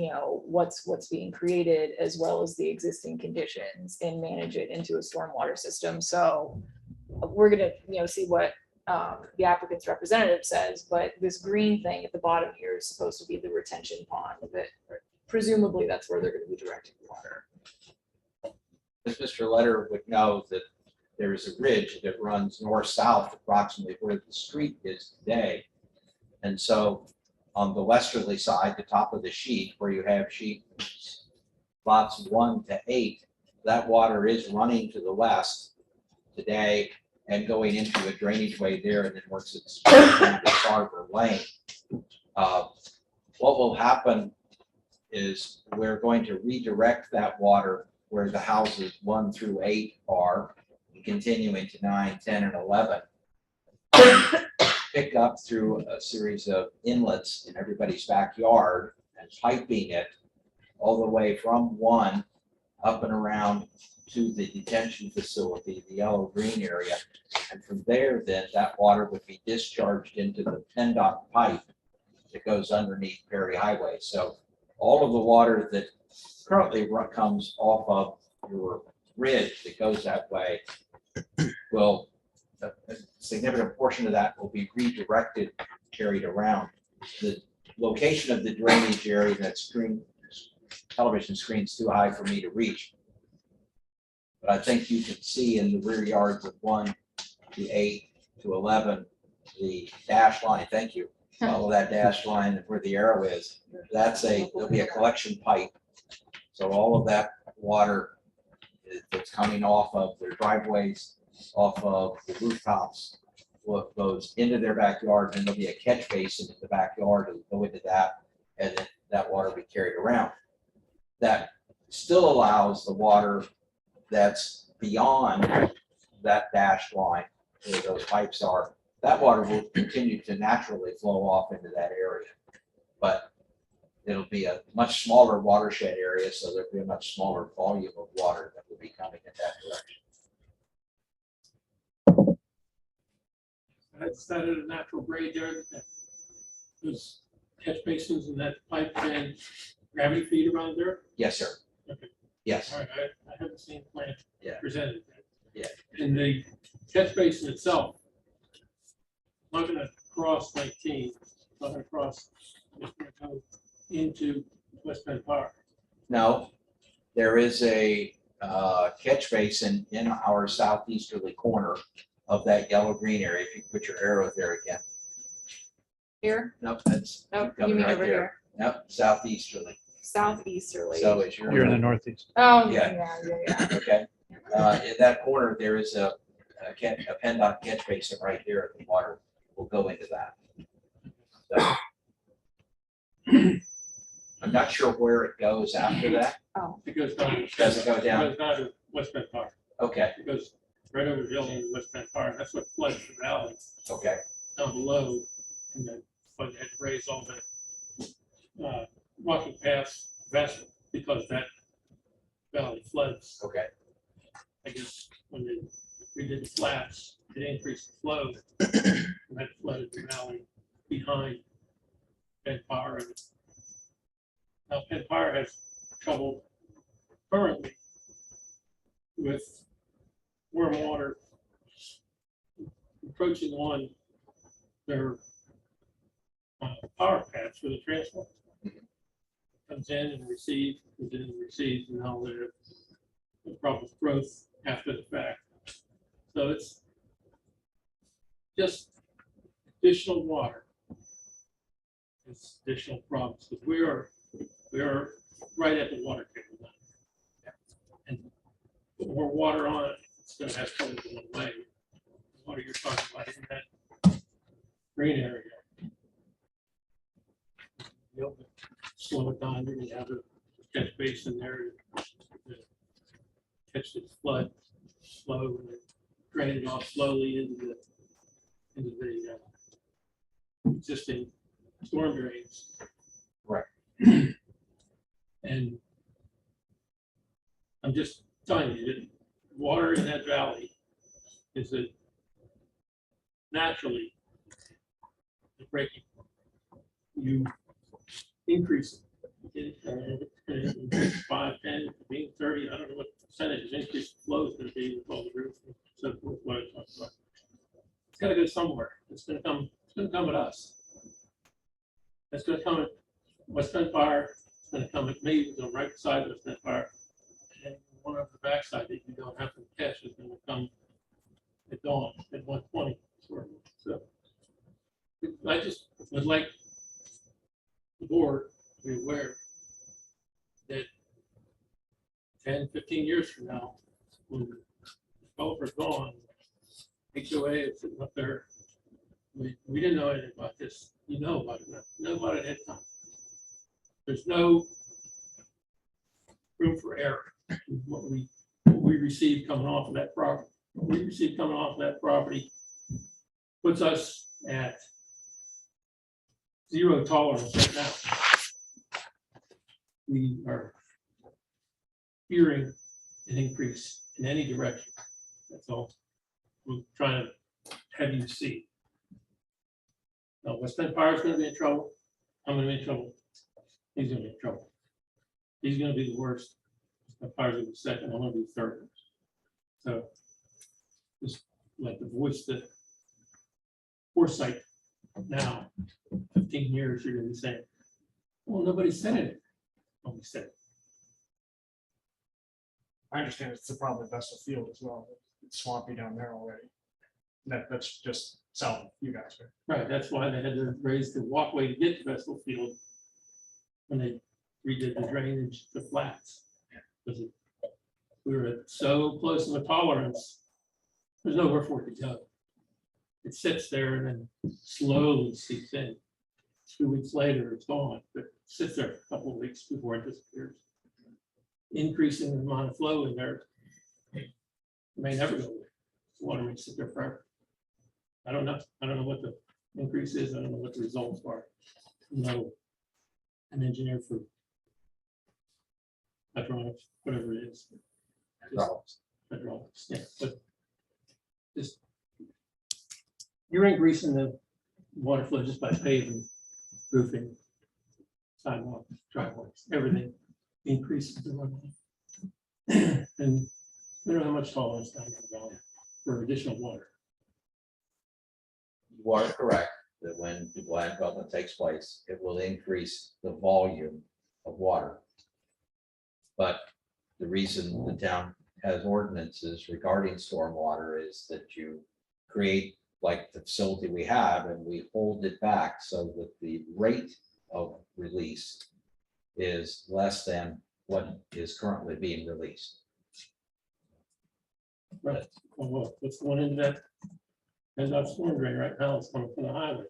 what's being created as well as the existing conditions and manage it into a stormwater system. So we're gonna, see what the applicant's representative says, but this green thing at the bottom here is supposed to be the retention pond of it. Presumably that's where they're gonna be directing the water.
As Mr. Letter would know that there is a ridge that runs north-south approximately where the street is today. And so on the westerly side, the top of the sheet, where you have sheet lots 1 to 8, that water is running to the west today and going into a drainage way there and then works its way down to Sarver Lane. What will happen is we're going to redirect that water where the houses 1 through 8 are, continuing to 9, 10, and 11. Pick up through a series of inlets in everybody's backyard and piping it all the way from 1 up and around to the detention facility, the yellow-green area. And from there, then that water would be discharged into the Penndot pipe that goes underneath Perry Highway. So all of the water that currently comes off of your ridge that goes that way will, a significant portion of that will be redirected, carried around. The location of the drainage area, that television screen's too high for me to reach. But I think you can see in the rear yards of 1 to 8 to 11, the dash line, thank you. Follow that dash line where the arrow is. There'll be a collection pipe. So all of that water that's coming off of their driveways, off of the rooftops, goes into their backyard, and there'll be a catch basin in the backyard to go into that, and then that water will be carried around. That still allows the water that's beyond that dashed line where those pipes are. That water will continue to naturally flow off into that area, but it'll be a much smaller watershed area, so there'll be a much smaller volume of water that will be coming in that direction.
That's that at a natural grade there. Those catch basins and that pipe and gravity feed around there.
Yes, sir.
Okay.
Yes.
All right, I haven't seen the plan
Yeah.
presented.
Yeah.
And the catch basin itself, not gonna cross 19, not gonna cross, it's gonna go into West Bend Park.
No, there is a catch basin in our southeasterly corner of that yellow-green area. If you put your arrow there again.
Here?
Nope, that's
Oh, you
coming
mean
right
over
there.
here?
Nope, southeasterly.
Southeasterly.
So as you're.
You're in the northeast.
Oh,
Yeah.
yeah.
Okay, in that corner, there is a PennDOT catch basin right here. The water will go into that. So, I'm not sure where it goes after that.
Oh,
It goes down.
Does it go down?
Goes down to West Bend Park.
Okay,
It goes right over the hill in West Bend Park. That's what floods the valley
okay,
down below. And then, but they had to raise all the walking paths vessel because that valley floods.
okay.
I guess when they redid the flats, it increased the flow. And that flooded the valley behind Penn Power. And now Penn Power has trouble currently with warm water approaching on their power paths for the transformer. Comes in and receives, and now they're the problem with growth after the fact. So it's just additional water. It's additional problems, because we are right at the water table now. And put more water on it, it's gonna have trouble going away. The water you're talking about in that green area. You'll slow it down, you're gonna have a catch basin there to catch the flood slow and then drain it off slowly into the existing storm drains.
Right.
And I'm just telling you that water in that valley is a naturally the breaking point. You increase it, 5, 10, 15, 30, I don't know what percentage increase the flow is going to be with all the roof and so forth. What I talked about. It's got to go somewhere. It's going to come at us. It's going to come at West Bend Fire. It's going to come at me, the right side of West Bend Fire. And one of the backside that you don't have to catch is going to come at dawn at 1:20. So I just would like the board to be aware that 10, 15 years from now, when the developer's gone, HOA is sitting up there. We didn't know anything about this. You know about it now. You know about it ahead of time. There's no room for error. What we received coming off of that property. What we received coming off of that property puts us at zero tolerance right now. We are fearing an increase in any direction. That's all we're trying to have you see. Now, West Bend Fire is going to be in trouble. I'm going to be in trouble. He's going to be in trouble. He's going to be the worst. West Bend Fire is going to be second. I'm going to be third. So just like the voice that foresight now, 15 years, you're going to be saying, well, nobody said it. Nobody said it.
I understand it's the problem with Vessel Field as well. It's swampy down there already. That's just south of you guys, right?
Right, that's why they had to raise the walkway to get to Vessel Field when they redid the drainage to flats. Because we were so close to a tolerance, there's nowhere for it to go. It sits there and then slowly seeps in. 2 weeks later, it's gone, but it sits there a couple of weeks before it disappears. Increasing the amount of flow in there, it may never go away. The water may sit there forever. I don't know. I don't know what the increase is. I don't know what the results are. No, an engineer for hydraulics, whatever it is. Hydraulics, yeah, but just you're increasing the water flow just by paving, roofing, sidewalks, driveways, everything increases the runoff. And we don't have much tolerance down there for additional water.
You are correct that when the land development takes place, it will increase the volume of water. But the reason the town has ordinances regarding stormwater is that you create like the facility we have and we hold it back so that the rate of release is less than what is currently being released.
Right. Well, look, what's going into that Penndot storm drain right now, it's coming from the highway.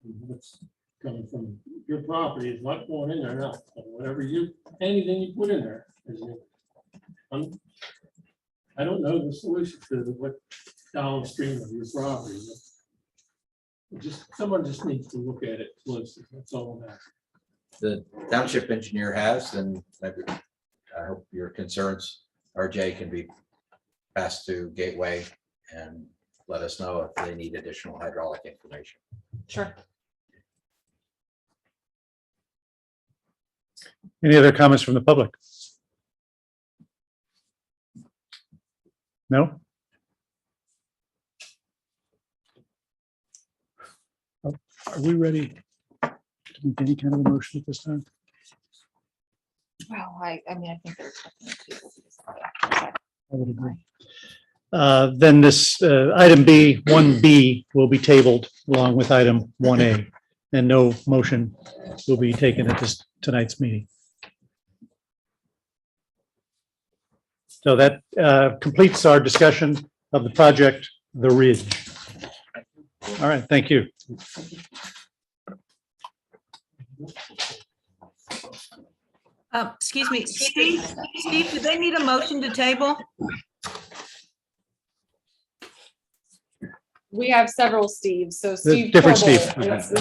What's coming from your property is not going in there now. So whatever you, anything you put in there. I don't know the solution to what downstream of your property. Someone just needs to look at it closely. That's all I'm asking.
The township engineer has, and I hope your concerns, RJ, can be passed to Gateway and let us know if they need additional hydraulic information.
Sure.
Any other comments from the public? No? Are we ready to make any kind of a motion at this time?
Well, I mean, I think there's.
I would agree. Then this item B, 1B will be tabled along with item 1A, and no motion will be taken at tonight's meeting. So that completes our discussion of the project, The Ridge. All right, thank you.
Excuse me, Steve, do they need a motion to table?
We have several Steves, so Steve.
different
Corbel,
Steve.
it's-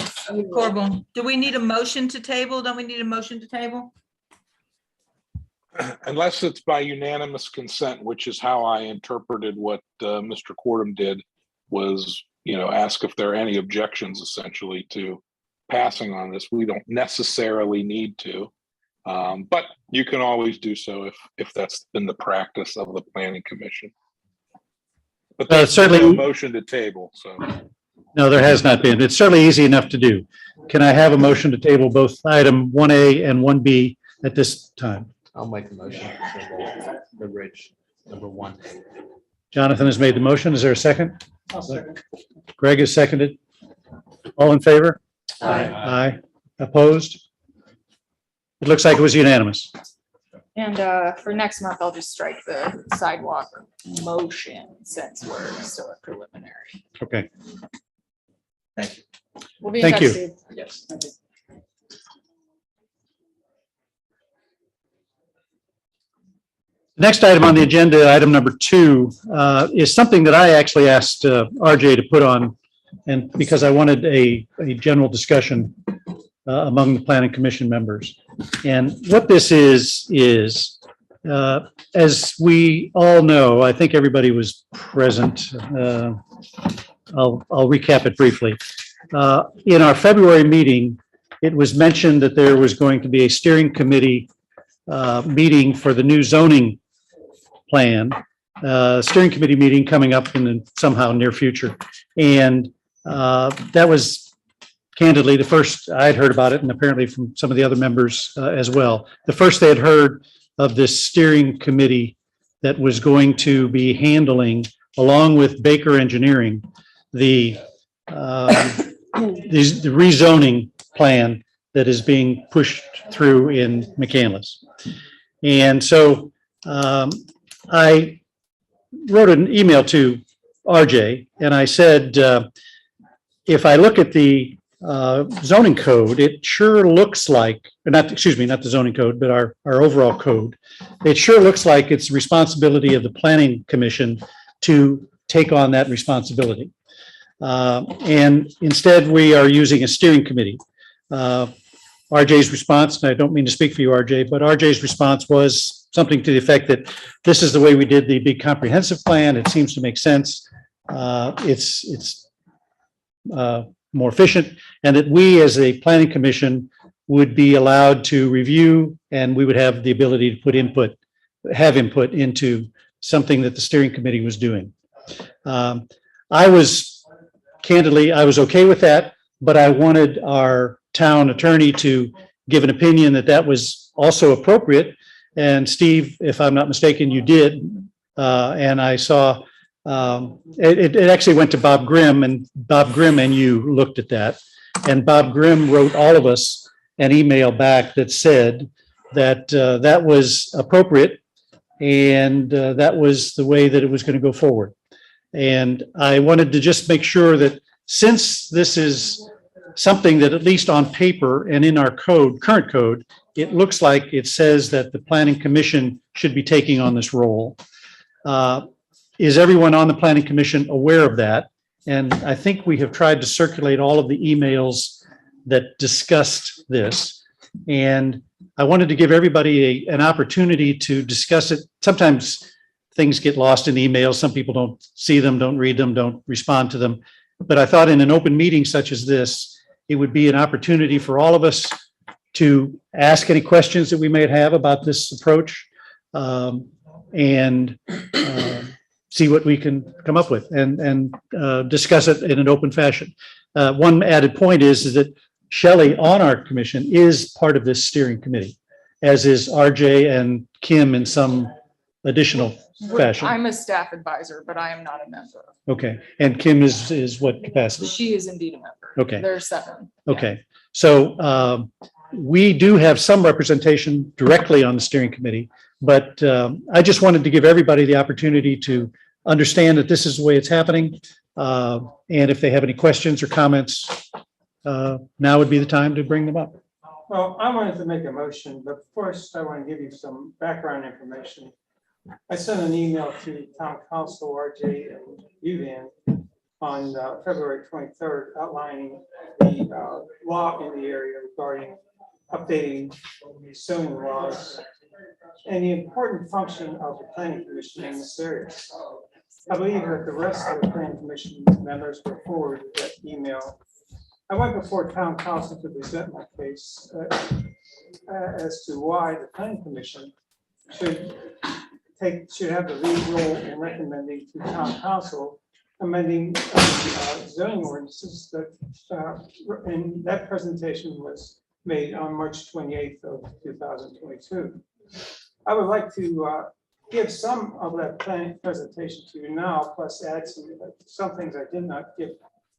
Corbel, do we need a motion to table? Don't we need a motion to table?
Unless it's by unanimous consent, which is how I interpreted what Mr. Cordum did, was, ask if there are any objections essentially to passing on this. We don't necessarily need to, but you can always do so if that's been the practice of the planning commission. But there's
certainly-
no motion to table, so.
No, there has not been. It's certainly easy enough to do. Can I have a motion to table both item 1A and 1B at this time?
I'll make the motion for the Ridge #1.
Jonathan has made the motion. Is there a second?
I'll second.
Greg has seconded. All in favor?
Aye.
Aye. Opposed? It looks like it was unanimous.
And for next month, I'll just strike the sidewalk motion since we're still at preliminary.
Okay.
Thank you.
We'll be in
Thank
touch,
you.
Steve.
Yes.
The next item on the agenda, item number 2, is something that I actually asked RJ to put on, and because I wanted a general discussion among the planning commission members. And what this is, as we all know, I think everybody was present. I'll recap it briefly. In our February meeting, it was mentioned that there was going to be a steering committee meeting for the new zoning plan, steering committee meeting coming up in the somehow near future. And that was candidly the first I'd heard about it, and apparently from some of the other members as well. The first they had heard of this steering committee that was going to be handling, along with Baker Engineering, the rezoning plan that is being pushed through in McCandless. And so I wrote an email to RJ and I said, if I look at the zoning code, it sure looks like, not the zoning code, but our overall code, it sure looks like it's the responsibility of the planning commission to take on that responsibility. And instead we are using a steering committee. RJ's response, and I don't mean to speak for you, RJ, but RJ's response was something to the effect that this is the way we did the big comprehensive plan. It seems to make sense. It's more efficient, and that we as a planning commission would be allowed to review, and we would have the ability to have input into something that the steering committee was doing. I was okay with that, but I wanted our town attorney to give an opinion that that was also appropriate, And Steve, if I'm not mistaken, you did. And I saw, it actually went to Bob Grimm, and Bob Grimm and you looked at that. And Bob Grimm wrote all of us an email back that said that that was appropriate, and that was the way that it was going to go forward. And I wanted to just make sure that since this is something that at least on paper and in our code, current code, it looks like it says that the planning commission should be taking on this role. Is everyone on the planning commission aware of that? And I think we have tried to circulate all of the emails that discussed this. And I wanted to give everybody an opportunity to discuss it. Sometimes things get lost in emails. Some people don't see them, don't read them, don't respond to them. But I thought in an open meeting such as this, it would be an opportunity for all of us to ask any questions that we may have about this approach, and see what we can come up with and discuss it in an open fashion. One added point is that Shelley on our commission is part of this steering committee, as is RJ and Kim in some additional fashion.
I'm a staff advisor, but I am not a member.
Okay, and Kim is what capacity?
She is indeed a member.
Okay.
There's 7.
Okay, so we do have some representation directly on the steering committee, but I just wanted to give everybody the opportunity to understand that this is the way it's happening. And if they have any questions or comments, now would be the time to bring them up.
Well, I wanted to make a motion, but first I want to give you some background information. I sent an email to Town Council, RJ, and you, Dan, on February 23rd, outlining the law in the area regarding updating zoning laws and the important function of the planning commission in this area. I believe that the rest of the planning commission members were forwarded that email. I went before Town Council to present my case as to why the planning commission should have the lead role in recommending to Town Council amending zoning ordinances that, and that presentation was made on March 28th of 2022. I would like to give some of that planning presentation to you now, plus add some things I did not give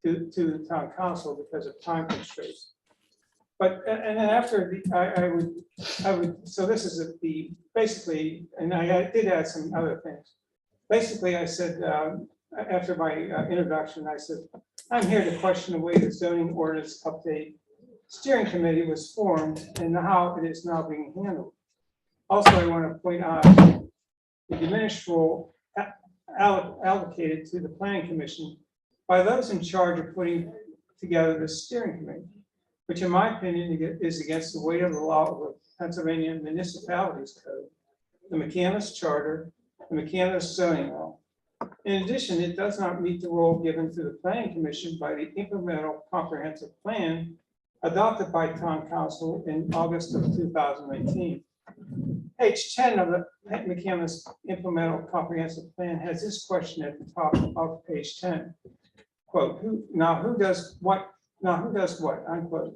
to the Town Council because of time constraints. But and then after I would so this is the basically, and I did add some other things. Basically, I said after my introduction, I said I'm here to question the way the zoning ordinance update steering committee was formed and how it is now being handled. Also, I want to point out the diminished role allocated to the planning commission by those in charge of putting together the steering committee, which in my opinion is against the weight of the law of the Pennsylvania Municipalities Code, the McCandless Charter, the McCandless zoning law. In addition, it does not meet the role given to the planning commission by the Implemental Comprehensive Plan adopted by Town Council in August of 2019. Page 10 of the McCandless Implemental Comprehensive Plan has this question at the top of page 10. Quote, who does what, unquote.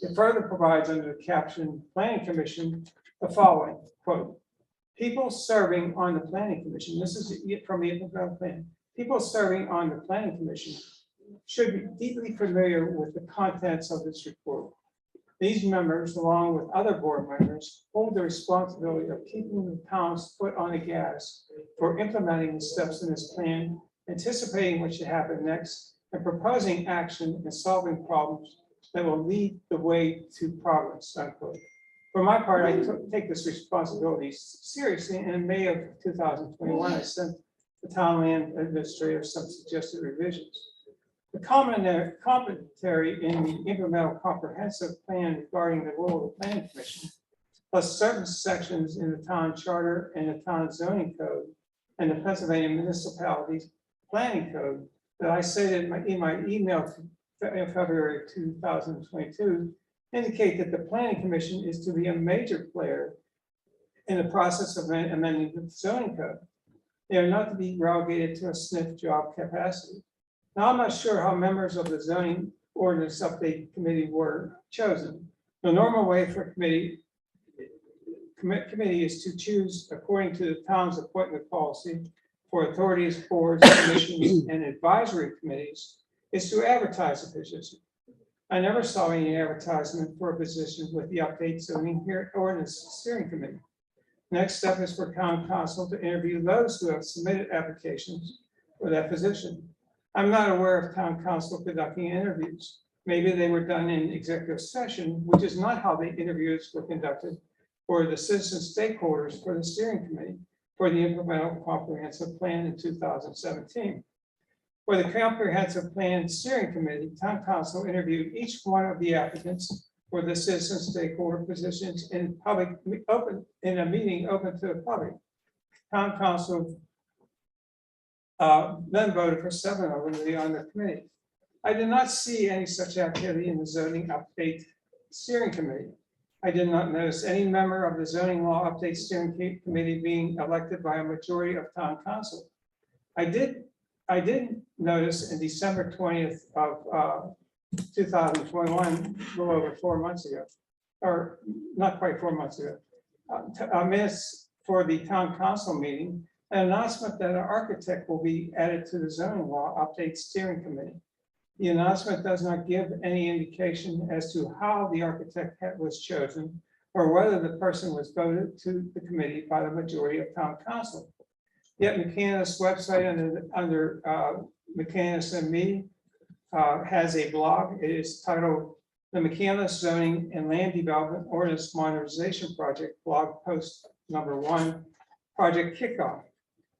It further provides under the caption Planning Commission the following, quote, people serving on the Planning Commission, this is from the Implemental Plan, people serving on the Planning Commission should be deeply familiar with the contents of this report. These members, along with other board members, hold the responsibility of keeping the town's foot on the gas for implementing the steps in this plan, anticipating what should happen next, and proposing action and solving problems that will lead the way to progress, unquote. For my part, I take this responsibility seriously, and in May of 2021, I sent the town land administrator some suggested revisions. The commentary in the Implemental Comprehensive Plan regarding the role of the Planning Commission, plus certain sections in the town charter and the town zoning code and the Pennsylvania Municipalities Planning Code that I cited in my email to February 2022 indicate that the Planning Commission is to be a major player in the process of amending the zoning code. They are not to be relegated to a sniff job capacity. Now, I'm not sure how members of the zoning ordinance update committee were chosen. The normal way for a committee committee is to choose according to the town's appointment policy for authorities, boards, commissions, and advisory committees is to advertise a position. I never saw any advertisement for a position with the update zoning here ordinance steering committee. Next step is for town council to interview those who have submitted applications for that position. I'm not aware of town council conducting interviews. Maybe they were done in executive session, which is not how the interviews were conducted for the citizen stakeholders for the steering committee for the implemental comprehensive plan in 2017. For the comprehensive plan steering committee, town council interviewed each one of the applicants for the citizen stakeholder positions in a meeting open to the public. Town council then voted for 7 of them to be on the committee. I did not see any such activity in the zoning update steering committee. I did not notice any member of the zoning law update steering committee being elected by a majority of town council. I did notice in December 20th of 2021, a little over 4 months ago, or not quite 4 months ago, minutes for the town council meeting, an announcement that an architect will be added to the zoning law update steering committee. The announcement does not give any indication as to how the architect was chosen or whether the person was voted to the committee by the majority of town council. Yet McCandless website under McCandless and me has a blog. It is titled The McCandless Zoning and Land Development Ordinance Modernization Project, blog post #1, project kickoff.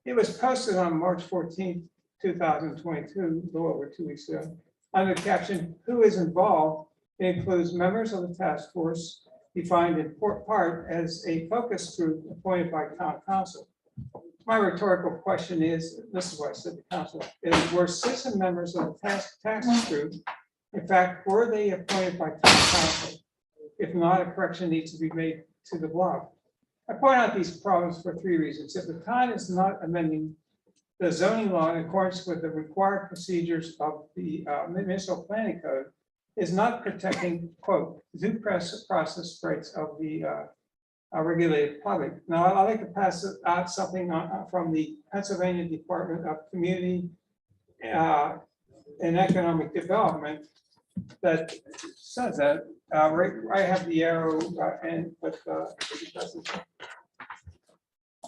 It was posted on March 14th, 2022, a little over 2 weeks ago. Under the caption, "Who is involved?" It includes members of the task force defined in part as a focus group appointed by town council. My rhetorical question is, this is what I said to council, is were citizen members of the task group, in fact, were they appointed by town council? If not, a correction needs to be made to the blog. I point out these problems for 3 reasons. If the town is not amending the zoning law in accordance with the required procedures of the municipal planning code, is not protecting, quote, due process rights of the regulated public. Now, I'd like to pass out something from the Pennsylvania Department of Community and Economic Development that says that, I have the arrow and with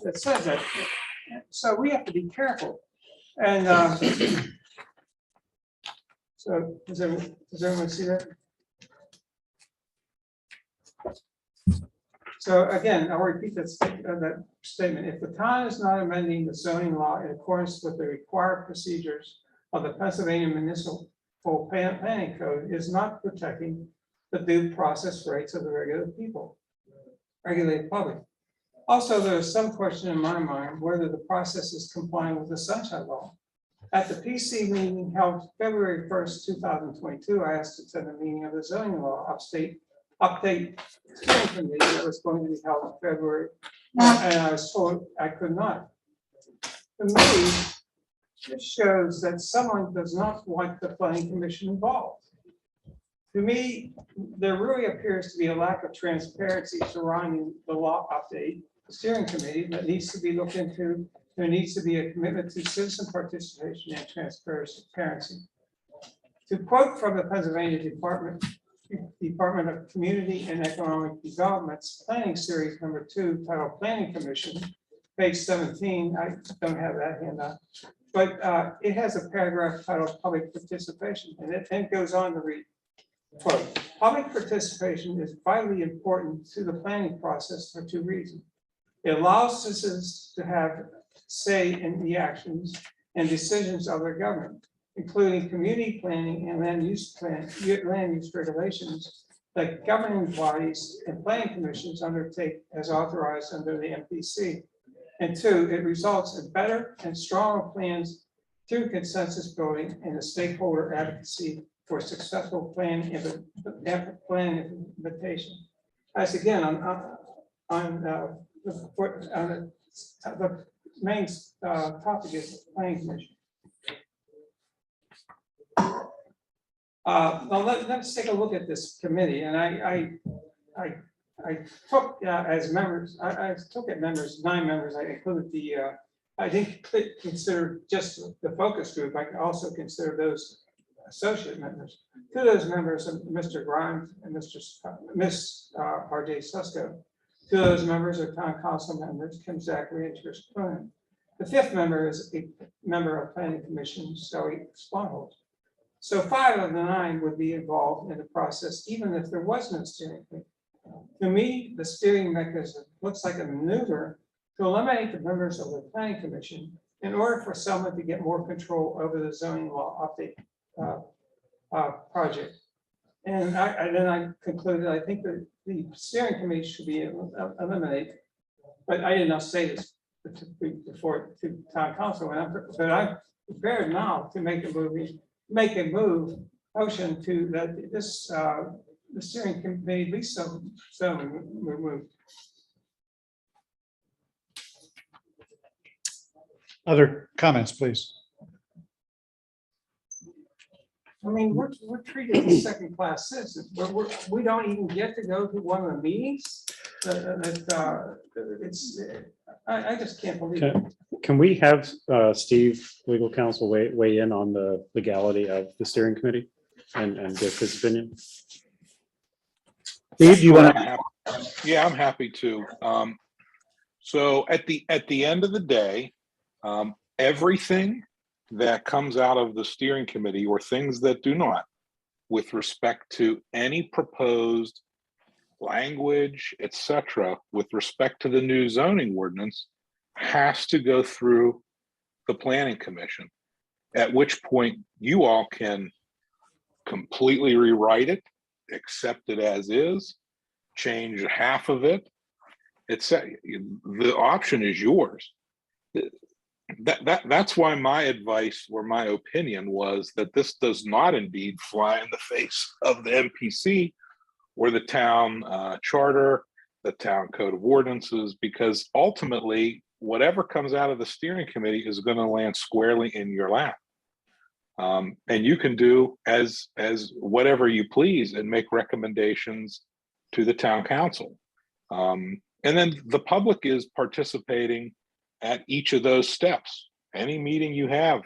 it says that. So we have to be careful. And so does everyone see that? So again, I'll repeat that statement. If the town is not amending the zoning law in accordance with the required procedures of the Pennsylvania Municipal Planning Code, it is not protecting the due process rights of the regulated public. Also, there is some question in my mind whether the process is complying with the Sunshine Law. At the PC meeting held February 1st, 2022, I asked to attend the meeting of the zoning law update steering committee that was going to be held in February, and I was told I could not. To me, this shows that someone does not want the planning commission involved. To me, there really appears to be a lack of transparency surrounding the law update steering committee that needs to be looked into. There needs to be a commitment to citizen participation and transparency. To quote from the Pennsylvania Department of Community and Economic Development's planning series #2 titled Planning Commission, page 17, I don't have that handout, but it has a paragraph titled Public Participation, and it then goes on to read, quote, public participation is vitally important to the planning process for 2 reasons. It allows citizens to have say in the actions and decisions of their government, including community planning and land use regulations that governing bodies and planning commissions undertake as authorized under the MPC. And 2, it results in better and stronger plans through consensus building and the stakeholder advocacy for successful plan implementation. As again, the main topic is planning commission. Now let's take a look at this committee, and I I took as members, I took it members, 9 members, I included the, I didn't consider just the focus group, I can also consider those associate members. 2 of those members are Mr. Grimes and Miss R.J. Susko. 2 of those members are town council members, Kim Zachary and Trish Cronin. The 5th member is a member of planning commission, Zoe Sponholz. So 5 of the 9 would be involved in the process, even if there was no steering committee. To me, the steering mechanism looks like a maneuver to eliminate the members of the planning commission in order for someone to get more control over the zoning law update project. And then I concluded, I think that the steering committee should be eliminated. But I did not say this before to town council, but I'm prepared now to make a motion to that this the steering committee be so removed.
Other comments, please?
I mean, we're treated as second-class citizens, but we don't even get to go to one of the meetings. I just can't believe it.
Can we have Steve, legal counsel, weigh in on the legality of the steering committee and give his opinion?
Steve, do you want to?
Yeah, I'm happy to. So at the end of the day, everything that comes out of the steering committee or things that do not, with respect to any proposed language, etc., with respect to the new zoning ordinance, has to go through the planning commission, at which point you all can completely rewrite it, accept it as is, change half of it. The option is yours. That's why my advice or my opinion was that this does not indeed fly in the face of the MPC or the town charter, the town code of ordinances, because ultimately whatever comes out of the steering committee is going to land squarely in your lap. And you can do as whatever you please and make recommendations to the town council. And then the public is participating at each of those steps. Any meeting you have,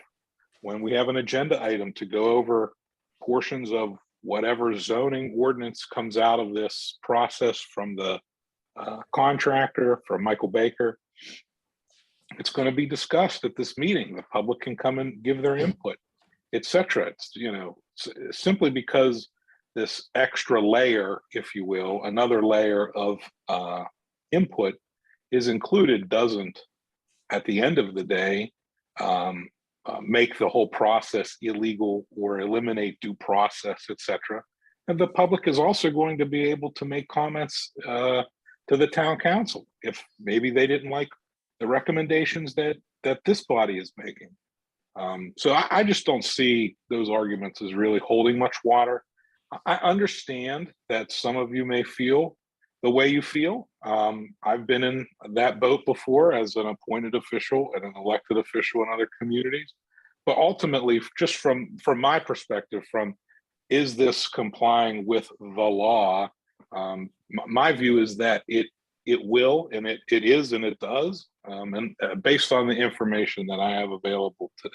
when we have an agenda item to go over portions of whatever zoning ordinance comes out of this process from the contractor, from Michael Baker, it's going to be discussed at this meeting. The public can come and give their input, etc. It's, simply because this extra layer, if you will, another layer of input is included, doesn't, at the end of the day, make the whole process illegal or eliminate due process, etc. And the public is also going to be able to make comments to the town council if maybe they didn't like the recommendations that this body is making. So I just don't see those arguments as really holding much water. I understand that some of you may feel the way you feel. I've been in that boat before as an appointed official and an elected official in other communities. But ultimately, just from my perspective, is this complying with the law? My view is that it will, and it is, and it does, and based on the information that I have available today.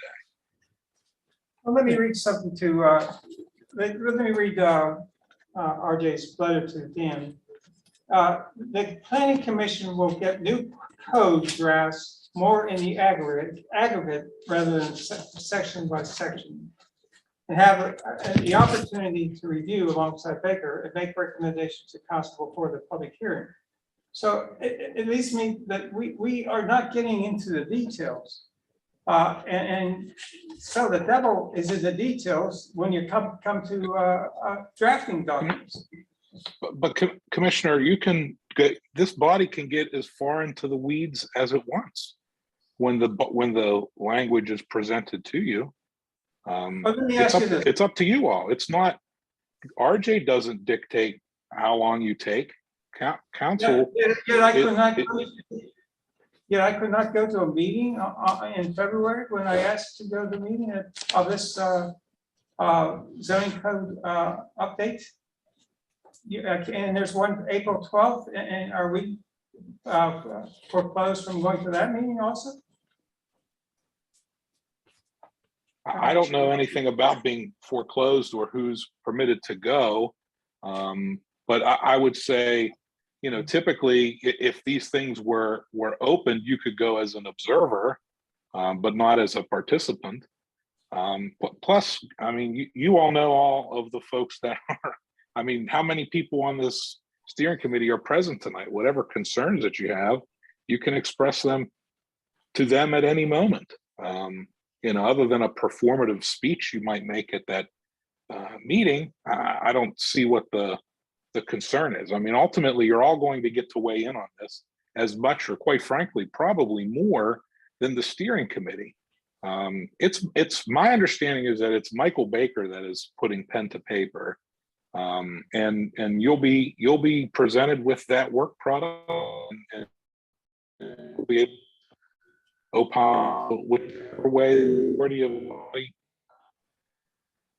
Well, let me read something to, let me read RJ's letter to Dan. The planning commission will get new code drafts more in the aggregate rather than section by section, and have the opportunity to review alongside Baker and make recommendations to council before the public hearing. So it leads me that we are not getting into the details. And so the devil is in the details when you come to drafting documents.
But Commissioner, you can get, this body can get as far into the weeds as it wants when the language is presented to you.
Let me ask you this.
It's up to you all. It's not, RJ doesn't dictate how long you take. Council.
I could not go to a meeting in February when I asked to go to the meeting of this zoning code update. and there's one April 12th, and are we foreclosed from going to that meeting also?
I don't know anything about being foreclosed or who's permitted to go. But I would say, typically if these things were opened, you could go as an observer, but not as a participant. Plus, I mean, you all know all of the folks that are, I mean, how many people on this steering committee are present tonight? Whatever concerns that you have, you can express them to them at any moment. Other than a performative speech you might make at that meeting, I don't see what the concern is. I mean, ultimately, you're all going to get to weigh in on this as much, or quite frankly, probably more than the steering committee. It's my understanding is that it's Michael Baker that is putting pen to paper, and you'll be presented with that work product, and you'll be able to opine whichever way. Where do you?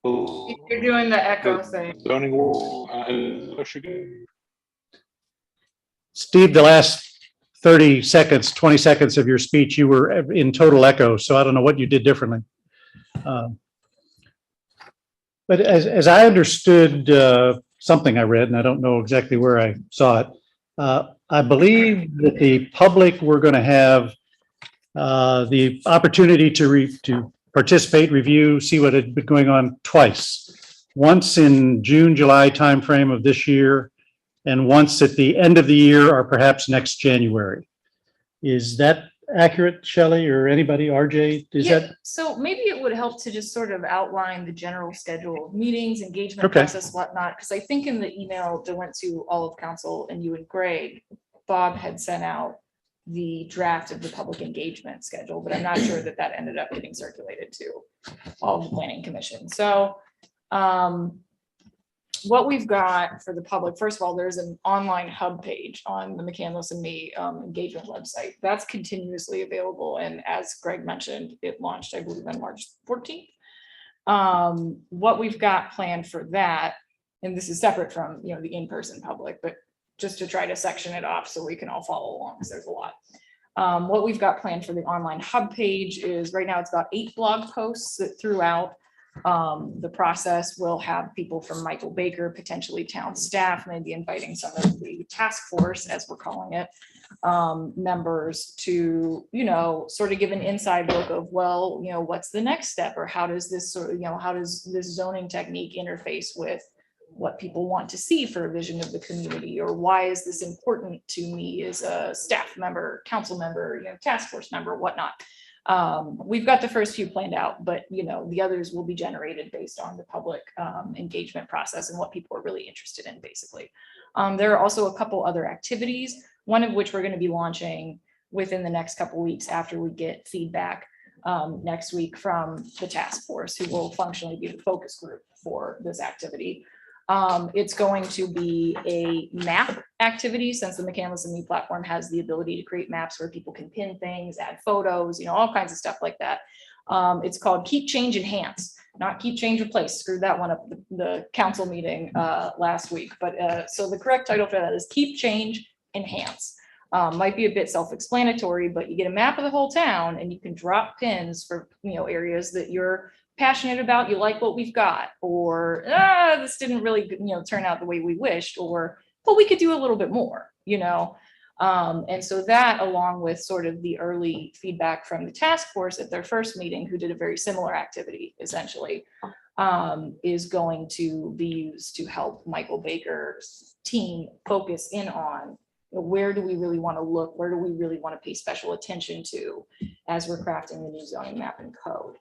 You're doing the echo thing.
Zoning world.
Steve, the last 30 seconds, 20 seconds of your speech, you were in total echo, so I don't know what you did differently. But as I understood something I read, and I don't know exactly where I saw it, I believe that the public were going to have the opportunity to participate, review, see what had been going on twice. Once in June, July timeframe of this year, and once at the end of the year or perhaps next January. Is that accurate, Shelley, or anybody? RJ, is
Yeah,
that?
so maybe it would help to just sort of outline the general schedule of meetings, engagement
Okay.
process, whatnot, because I think in the email that went to all of council and you and Greg, Bob had sent out the draft of the public engagement schedule, but I'm not sure that that ended up getting circulated to all of the planning commission. So what we've got for the public, first of all, there's an online hub page on the McCandless and Me engagement website. That's continuously available. And as Greg mentioned, it launched, I believe, on March 14th. What we've got planned for that, and this is separate from the in-person public, but just to try to section it off so we can all follow along, because there's a lot. What we've got planned for the online hub page is right now it's got 8 blog posts that throughout the process will have people from Michael Baker, potentially town staff, maybe inviting some of the task force, as we're calling it, members to, sort of give an inside look of, well, what's the next step, or how does this sort of, how does this zoning technique interface with what people want to see for a vision of the community, or why is this important to me as a staff member, council member, task force member, whatnot. We've got the first few planned out, but the others will be generated based on the public engagement process and what people are really interested in, basically. There are also a couple other activities, one of which we're going to be launching within the next couple weeks after we get feedback next week from the task force, who will functionally be the focus group for this activity. It's going to be a map activity, since the McCandless and Me platform has the ability to create maps where people can pin things, add photos, all kinds of stuff like that. It's called Keep Change Enhance, not Keep Change Replace. Screwed that one up the council meeting last week. But so the correct title for that is Keep Change Enhance. Might be a bit self-explanatory, but you get a map of the whole town and you can drop pins for areas that you're passionate about, you like what we've got, or this didn't really turn out the way we wished, or but we could do a little bit more, and so that, along with sort of the early feedback from the task force at their first meeting, who did a very similar activity essentially, is going to be used to help Michael Baker's team focus in on where do we really want to look, where do we really want to pay special attention to as we're crafting the new zoning map and code.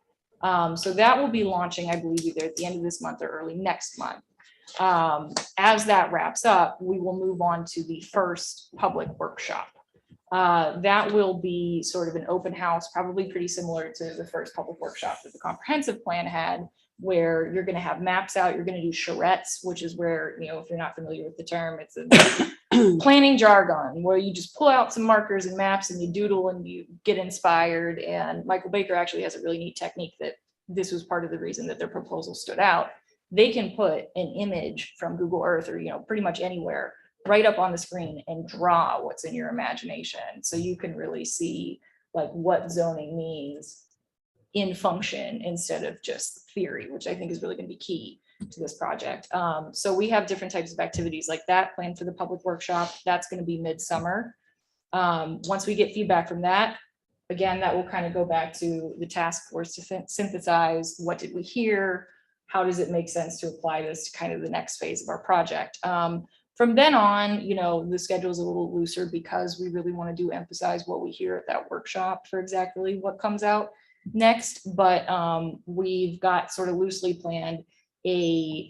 So that will be launching, I believe, either at the end of this month or early next month. As that wraps up, we will move on to the first public workshop. That will be sort of an open house, probably pretty similar to the first public workshop that the comprehensive plan had, where you're going to have maps out, you're going to do charrettes, which is where, if you're not familiar with the term, it's a planning jargon, where you just pull out some markers and maps and you doodle and you get inspired. And Michael Baker actually has a really neat technique that this was part of the reason that their proposal stood out, they can put an image from Google Earth or, pretty much anywhere right up on the screen and draw what's in your imagination. So you can really see like what zoning means in function instead of just theory, which I think is really going to be key to this project. So we have different types of activities like that planned for the public workshop. That's going to be midsummer. Once we get feedback from that, again, that will kind of go back to the task force to synthesize what did we hear? How does it make sense to apply this to kind of the next phase of our project? From then on, the schedule is a little looser because we really want to emphasize what we hear at that workshop for exactly what comes out next. But we've got sort of loosely planned a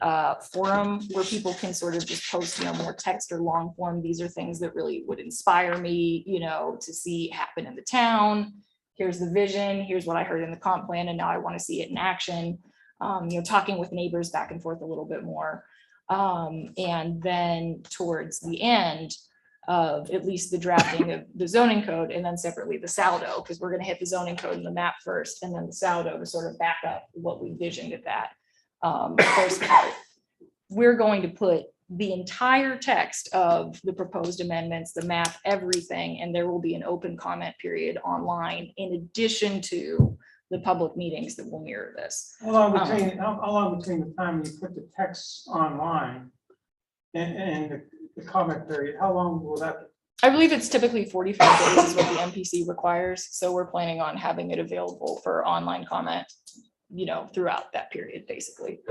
forum where people can sort of just post, more text or long form. These are things that really would inspire me, to see happen in the town. Here's the vision. Here's what I heard in the comp plan, and now I want to see it in action. Talking with neighbors back and forth a little bit more. And then towards the end of at least the drafting of the zoning code, and then separately the saldo, because we're going to hit the zoning code and the map first, and then the saldo to sort of back up what we visioned at that first part. We're going to put the entire text of the proposed amendments, the map, everything, and there will be an open comment period online in addition to the public meetings that will mirror this.
How long between the time you put the text online and the comment period, how long will that be?
I believe it's typically 45 days is what the MPC requires. So we're planning on having it available for online comment, throughout that period, basically.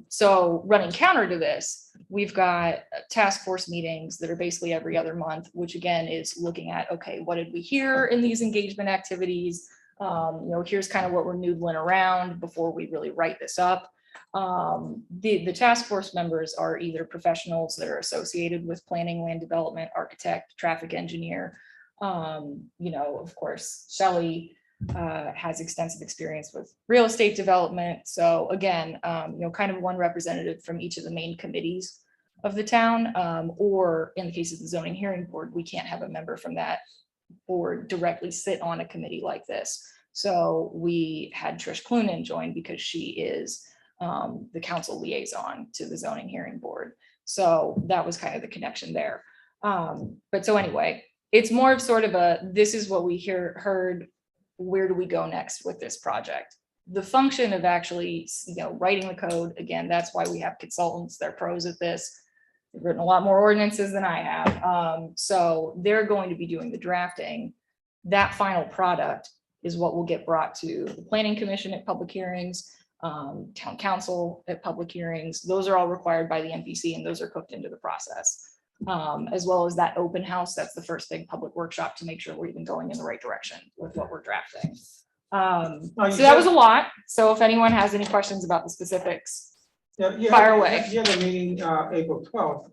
So running counter to this, we've got task force meetings that are basically every other month, which again is looking at, okay, what did we hear in these engagement activities? Here's kind of what we're noodling around before we really write this up. The task force members are either professionals that are associated with planning, land development, architect, traffic engineer. Of course, Shelley has extensive experience with real estate development. So again, kind of one representative from each of the main committees of the town, or in the case of the zoning hearing board, we can't have a member from that board directly sit on a committee like this. So we had Trish Clunan join because she is the council liaison to the zoning hearing board. So that was kind of the connection there. But so anyway, it's more of sort of this is what we heard, where do we go next with this project? The function of actually, writing the code, again, that's why we have consultants, they're pros at this. They've written a lot more ordinances than I have. So they're going to be doing the drafting. That final product is what will get brought to the planning commission at public hearings, town council at public hearings. Those are all required by the MPC and those are cooked into the process. As well as that open house, that's the first big public workshop to make sure we're even going in the right direction with what we're drafting. So that was a lot. So if anyone has any questions about the specifics, fire away.
You have a meeting April 12th.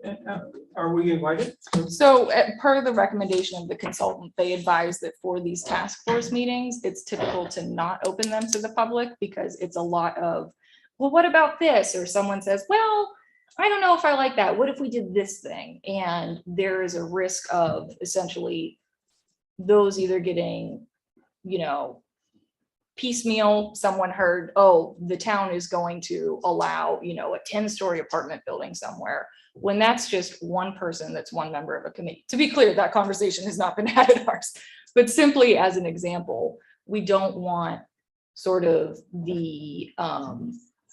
Are we invited?
So per the recommendation of the consultant, they advise that for these task force meetings, it's typical to not open them to the public because it's a lot of, well, what about this? Or someone says, well, I don't know if I like that. What if we did this thing? And there is a risk of essentially those either getting, piecemeal. Someone heard, oh, the town is going to allow, a 10-story apartment building somewhere, when that's just one person, that's one member of a committee. To be clear, that conversation has not been had at ours, but simply as an example, we don't want sort of the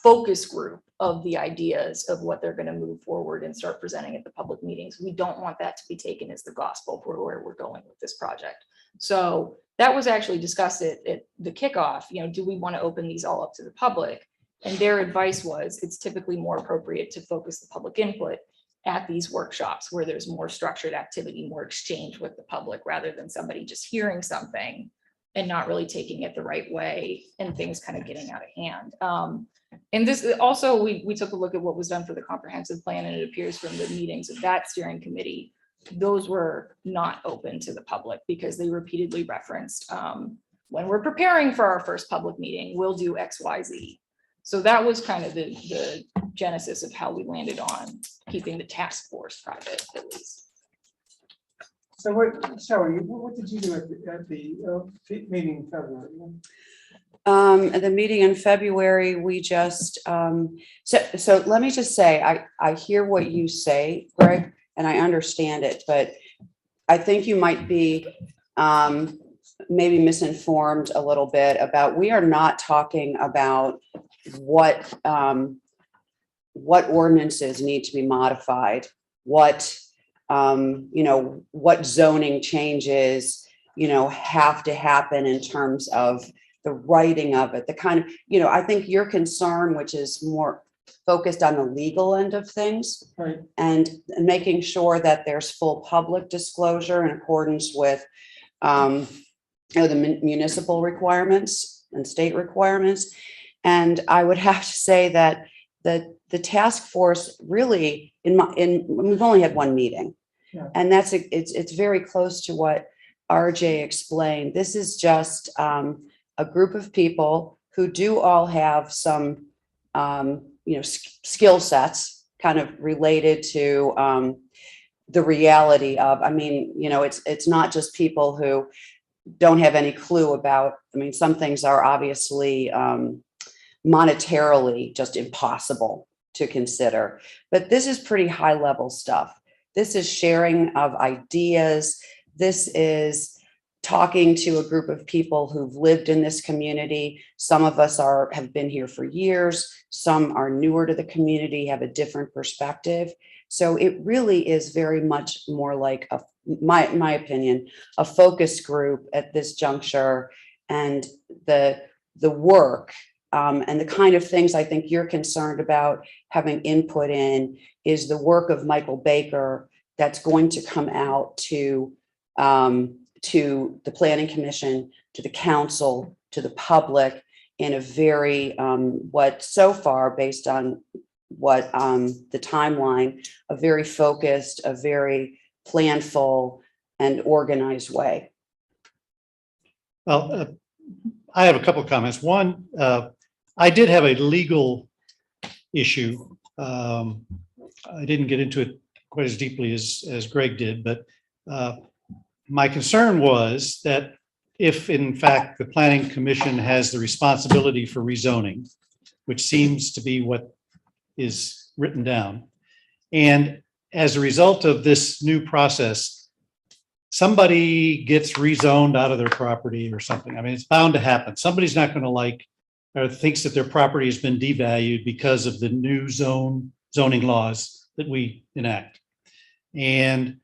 focus group of the ideas of what they're going to move forward and start presenting at the public meetings. We don't want that to be taken as the gospel for where we're going with this project. So that was actually discussed at the kickoff. Do we want to open these all up to the public? And their advice was it's typically more appropriate to focus the public input at these workshops where there's more structured activity, more exchange with the public, rather than somebody just hearing something and not really taking it the right way and things kind of getting out of hand. And this also, we took a look at what was done for the comprehensive plan, and it appears from the meetings of that steering committee, those were not open to the public because they repeatedly referenced when we're preparing for our first public meeting, we'll do X, Y, Z. So that was kind of the genesis of how we landed on keeping the task force private, at least.
So Shelley, what did you do at the meeting in February?
At the meeting in February, we just, so let me just say, I hear what you say, Greg, and I understand it, but I think you might be maybe misinformed a little bit about, we are not talking about what ordinances need to be modified, what, what zoning changes, have to happen in terms of the writing of it, the kind of, I think your concern, which is more focused on the legal end of things,
Right.
and making sure that there's full public disclosure in accordance with the municipal requirements and state requirements. And I would have to say that the task force really, we've only had one meeting.
Yeah.
And it's very close to what RJ explained. This is just a group of people who do all have some, skill sets kind of related to the reality of, it's not just people who don't have any clue about, some things are obviously monetarily just impossible to consider, but this is pretty high level stuff. This is sharing of ideas. This is talking to a group of people who've lived in this community. Some of us have been here for years. Some are newer to the community, have a different perspective. So it really is very much more like my opinion, a focus group at this juncture, and the work and the kind of things I think you're concerned about having input in is the work of Michael Baker that's going to come out to the Planning Commission, to the council, to the public in a very, what so far, based on what the timeline, a very focused, a very planful and organized way.
Well, I have a couple of comments. One, I did have a legal issue. I didn't get into it quite as deeply as Greg did, but my concern was that if in fact the Planning Commission has the responsibility for rezoning, which seems to be what is written down, and as a result of this new process, somebody gets rezoned out of their property or something. It's bound to happen. Somebody's not going to like or thinks that their property has been devalued because of the new zoning laws that we enact. And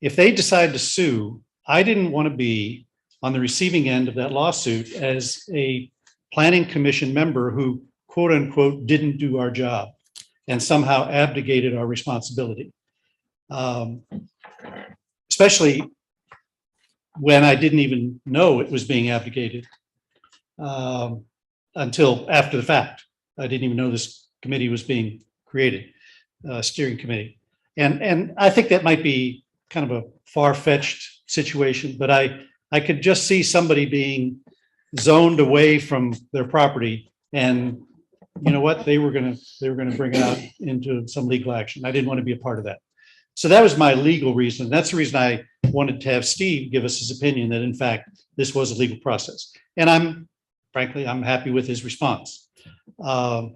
if they decide to sue, I didn't want to be on the receiving end of that lawsuit as a Planning Commission member who, quote unquote, didn't do our job and somehow abdicated our responsibility. Especially when I didn't even know it was being abdicated until after the fact. I didn't even know this committee was being created, steering committee. And I think that might be kind of a far-fetched situation, but I could just see somebody being zoned away from their property, and you know what, they were gonna bring it out into some legal action. I didn't want to be a part of that. So that was my legal reason. That's the reason I wanted to have Steve give us his opinion that in fact this was a legal process. And I'm happy with his response. But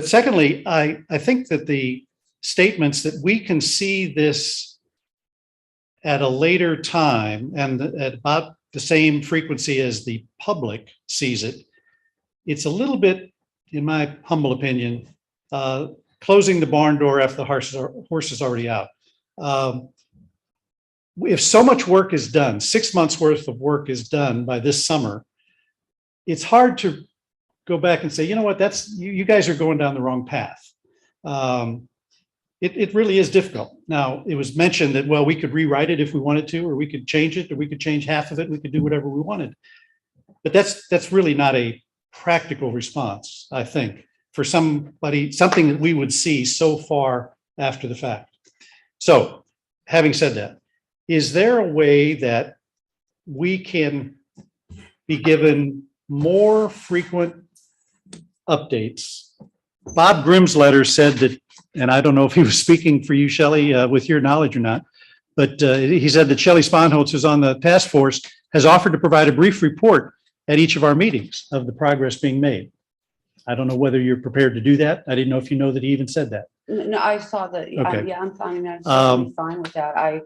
secondly, I think that the statements that we can see this at a later time and at about the same frequency as the public sees it, it's a little bit, in my humble opinion, closing the barn door after the horse is already out. If so much work is done, 6 months worth of work is done by this summer, it's hard to go back and say, you know what, you guys are going down the wrong path. It really is difficult. Now, it was mentioned that, well, we could rewrite it if we wanted to, or we could change it, or we could change half of it. We could do whatever we wanted. But that's really not a practical response, I think, for something that we would see so far after the fact. So, having said that, is there a way that we can be given more frequent updates? Bob Grimm's letter said that, and I don't know if he was speaking for you, Shelley, with your knowledge or not, but he said that Shelley Sponholz, who's on the task force, has offered to provide a brief report at each of our meetings of the progress being made. I don't know whether you're prepared to do that. I didn't know if you know that he even said that.
No, I saw that.
Okay.
Yeah, I'm fine. I'm certainly fine with that.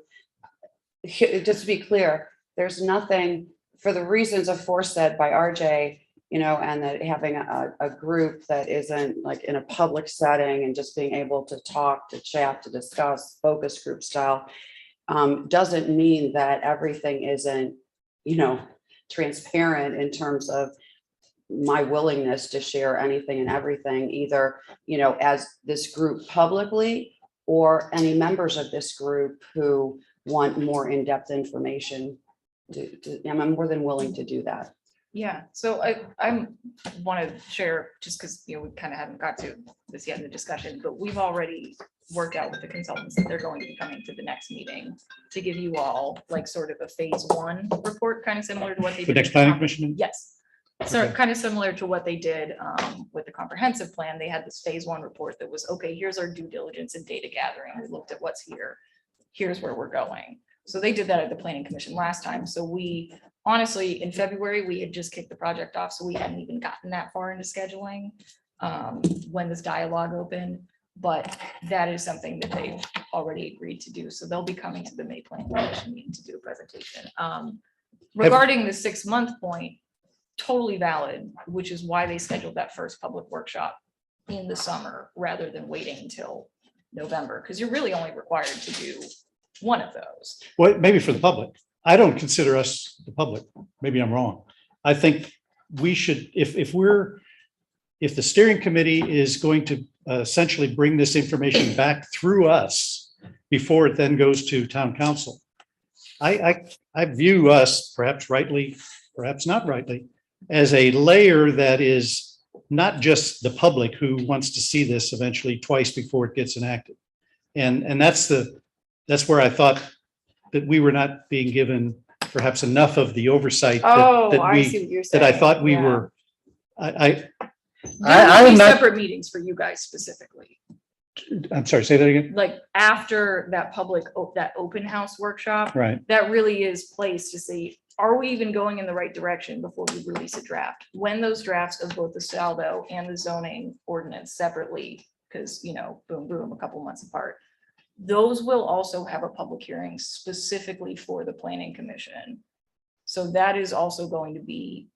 Just to be clear, there's nothing for the reasons aforesaid by RJ, and that having a group that isn't like in a public setting and just being able to talk, to chat, to discuss focus group style, doesn't mean that everything isn't, transparent in terms of my willingness to share anything and everything, either, as this group publicly or any members of this group who want more in-depth information. I'm more than willing to do that.
Yeah, so I want to share, just because, we kind of haven't got to this yet in the discussion, but we've already worked out with the consultants that they're going to be coming to the next meeting to give you all like sort of a phase 1 report, kind of similar to what they did.
The next planning commission?
Yes. So
Okay.
kind of similar to what they did with the comprehensive plan. They had this phase 1 report that was, okay, here's our due diligence and data gathering. We looked at what's here. Here's where we're going. So they did that at the planning commission last time. So we honestly, in February, we had just kicked the project off. So we hadn't even gotten that far into scheduling when this dialogue opened. But that is something that they've already agreed to do. So they'll be coming to the May planning commission meeting to do a presentation. Regarding the 6-month point, totally valid, which is why they scheduled that first public workshop in the summer rather than waiting until November, because you're really only required to do one of those.
Well, maybe for the public. I don't consider us the public. Maybe I'm wrong. I think we should, if the steering committee is going to essentially bring this information back through us before it then goes to town council, I view us, perhaps rightly, perhaps not rightly, as a layer that is not just the public who wants to see this eventually twice before it gets enacted. And that's where I thought that we were not being given perhaps enough of the oversight that
I see what you're saying.
I thought we
Yeah.
were.
There will be
not,
separate meetings for you guys specifically.
I'm sorry, say that again.
Like after that that open house workshop,
Right.
that really is placed to see, are we even going in the right direction before we release a draft? When those drafts of both the saldo and the zoning ordinance separately, because, boom, boom, a couple months apart, those will also have a public hearing specifically for the planning commission. So that is also going to be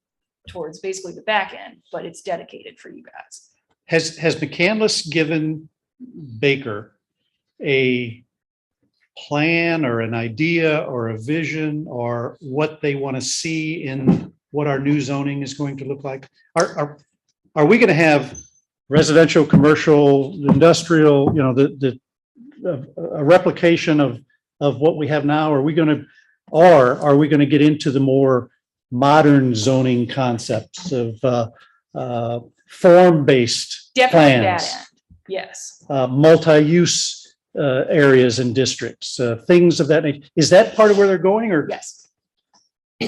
towards basically the back end, but it's dedicated for you guys.
Has McCandless given Baker a plan or an idea or a vision or what they want to see in what our new zoning is going to look like? Are we going to have residential, commercial, industrial, a replication of what we have now? Are we going to get into the more modern zoning concepts of form-based
Definitely
plans,
that end. Yes.
multi-use areas and districts, things of that nature? Is that part of where they're going, or?
Yes.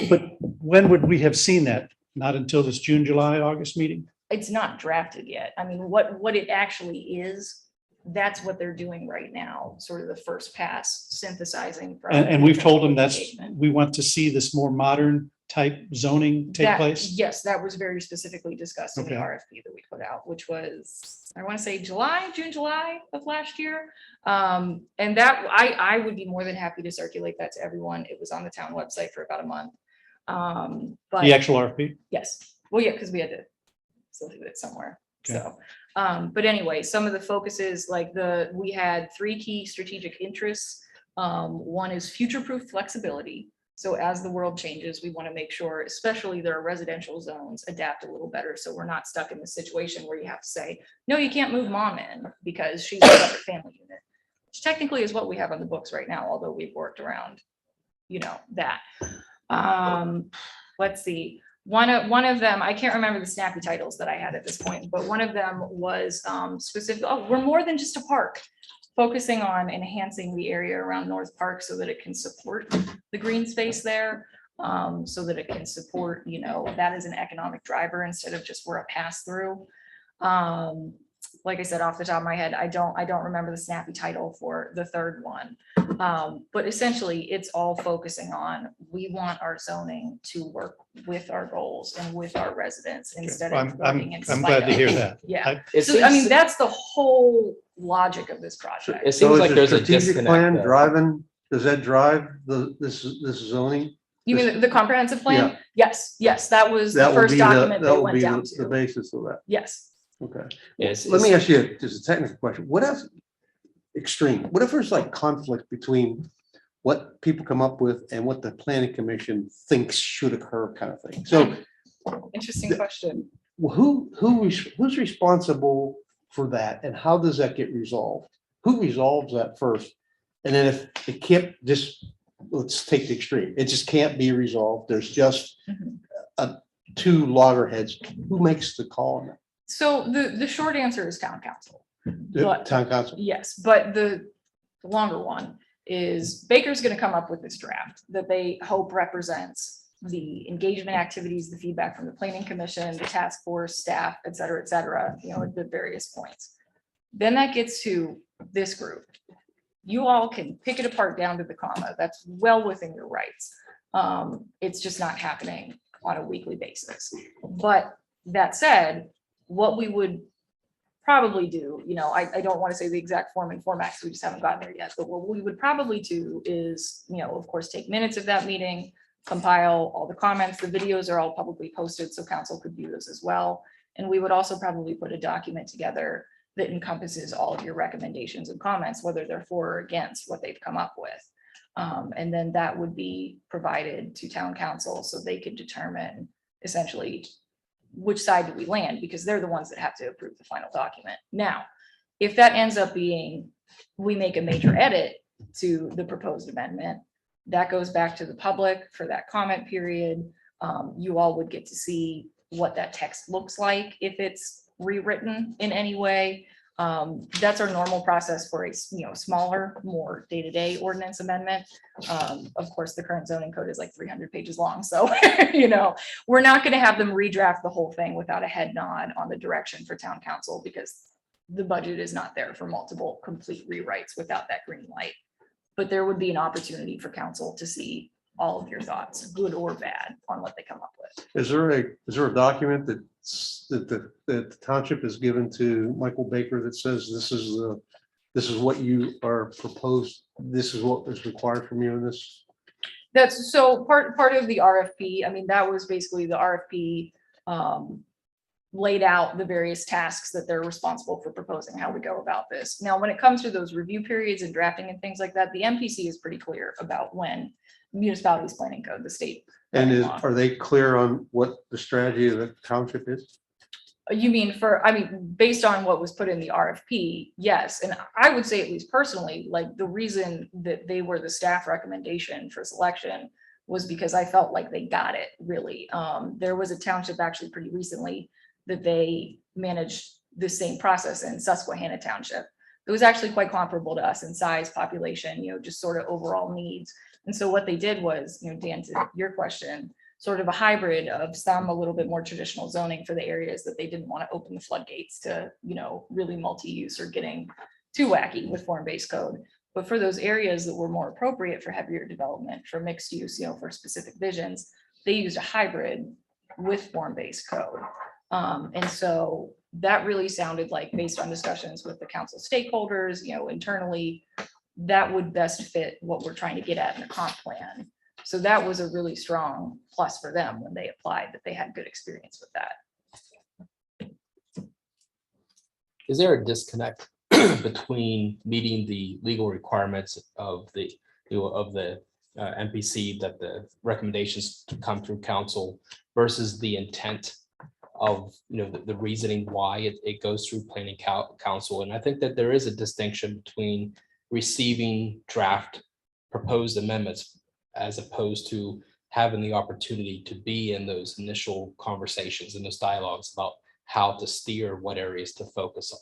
But when would we have seen that? Not until this June, July, August meeting?
It's not drafted yet. I mean, what it actually is, that's what they're doing right now, sort of the first pass synthesizing. from
And we've told them that's,
engagement.
we want to see this more modern type zoning take
That-
place?
Yes, that was very specifically discussed in the
Okay.
RFP that we put out, which was, I want to say June, July of last year. And that, I would be more than happy to circulate that to everyone. It was on the town website for about a month. But
The actual RFP?
yes, well, yeah, because we had to still do it somewhere.
Okay.
So, but anyway, some of the focuses, like we had 3 key strategic interests. One is future-proof flexibility. So as the world changes, we want to make sure, especially their residential zones, adapt a little better. So we're not stuck in the situation where you have to say, no, you can't move mom in because she's a separate family unit, which technically is what we have on the books right now, although we've worked around, that. Let's see. One of them, I can't remember the snappy titles that I had at this point, but one of them was specific. Oh, we're more than just a park. Focusing on enhancing the area around North Park so that it can support the green space there, so that it can support, that as an economic driver instead of just we're a pass through. like I said, off the top of my head, I don't remember the snappy title for the third one. But essentially, it's all focusing on, we want our zoning to work with our goals and with our residents instead of working in
I'm glad to
spite
hear
of.
that.
Yeah,
It
so I mean,
seems,
that's the whole logic of this project.
it seems like there's a disconnect. though.
Driving, does that drive this zoning?
You mean the comprehensive plan? Yes, that was the
That will
first
be
document
that
they
will
went
be
down
the
to.
basis of that.
Yes.
Okay.
Yes,
Let me ask you just a technical question. What else? Extreme. What if there's like conflict between what people come up with and what the planning commission thinks should occur, kind of thing? So
Interesting question.
who's responsible for that, and how does that get resolved? Who resolves that first? And then if it can't, just let's take the extreme. It just can't be resolved. There's just two loggerheads. Who makes the call on that?
So the short answer is town council.
The
But-
town council?
Yes, but the longer one is Baker's gonna come up with this draft that they hope represents the engagement activities, the feedback from the planning commission, the task force, staff, et cetera, you know, at the various points. Then that gets to this group. You all can pick it apart down to the comma. That's well within your rights. It's just not happening on a weekly basis. But that said, what we would probably do, you know, I don't want to say the exact form and format because we just haven't gotten there yet, but what we would probably do is, you know, of course, take minutes of that meeting, compile all the comments. The videos are all publicly posted, so council could view those as well. And we would also probably put a document together that encompasses all of your recommendations and comments, whether they're for or against what they've come up with. And then that would be provided to town council so they could determine essentially which side do we land, because they're the ones that have to approve the final document. Now, if that ends up being, we make a major edit to the proposed amendment, that goes back to the public for that comment period. You all would get to see what that text looks like if it's rewritten in any way. That's our normal process for a smaller, more day-to-day ordinance amendment. Of course, the current zoning code is like 300 pages long, so we're not going to have them redraft the whole thing without a head nod on the direction for town council, because the budget is not there for multiple complete rewrites without that green light. But there would be an opportunity for council to see all of your thoughts, good or bad, on what they come up with.
Is there a document that the township is given to Michael Baker that says this is what you are proposed, this is what is required from you in this?
That's so part of the RFP. I mean, that was basically the RFP laid out the various tasks that they're responsible for proposing, how we go about this. Now, when it comes to those review periods and drafting and things like that, the MPC is pretty clear about when municipalities planning code, the state.
And
planning law.
are they clear on what the strategy of the township is?
You mean based on what was put in the RFP, yes. And I would say, at least personally, like the reason that they were the staff recommendation for selection was because I felt like they got it really. There was a township actually pretty recently that they managed the same process in, Susquehanna Township. It was actually quite comparable to us in size, population, just sort of overall needs. And so what they did was, Dan, to your question, sort of a hybrid of some a little bit more traditional zoning for the areas that they didn't want to open the floodgates to, really multi-use or getting too wacky with form-based code. But for those areas that were more appropriate for heavier development, for mixed use, for specific visions, they used a hybrid with form-based code. And so that really sounded like, based on discussions with the council stakeholders, internally, that would best fit what we're trying to get at in the comp plan. So that was a really strong plus for them when they applied, that they had good experience with that.
Is there a disconnect between meeting the legal requirements of the MPC, that the recommendations to come through council, versus the intent of the reasoning why it goes through planning council? And I think that there is a distinction between receiving draft proposed amendments as opposed to having the opportunity to be in those initial conversations and those dialogues about how to steer what areas to focus on.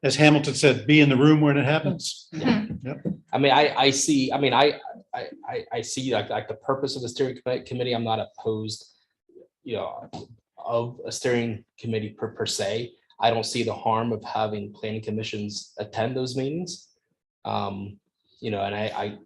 As Hamilton said, be in the room when it happens.
I mean, I see like the purpose of the steering committee. I'm not opposed, of a steering committee per se. I don't see the harm of having planning commissions attend those meetings. You know, and I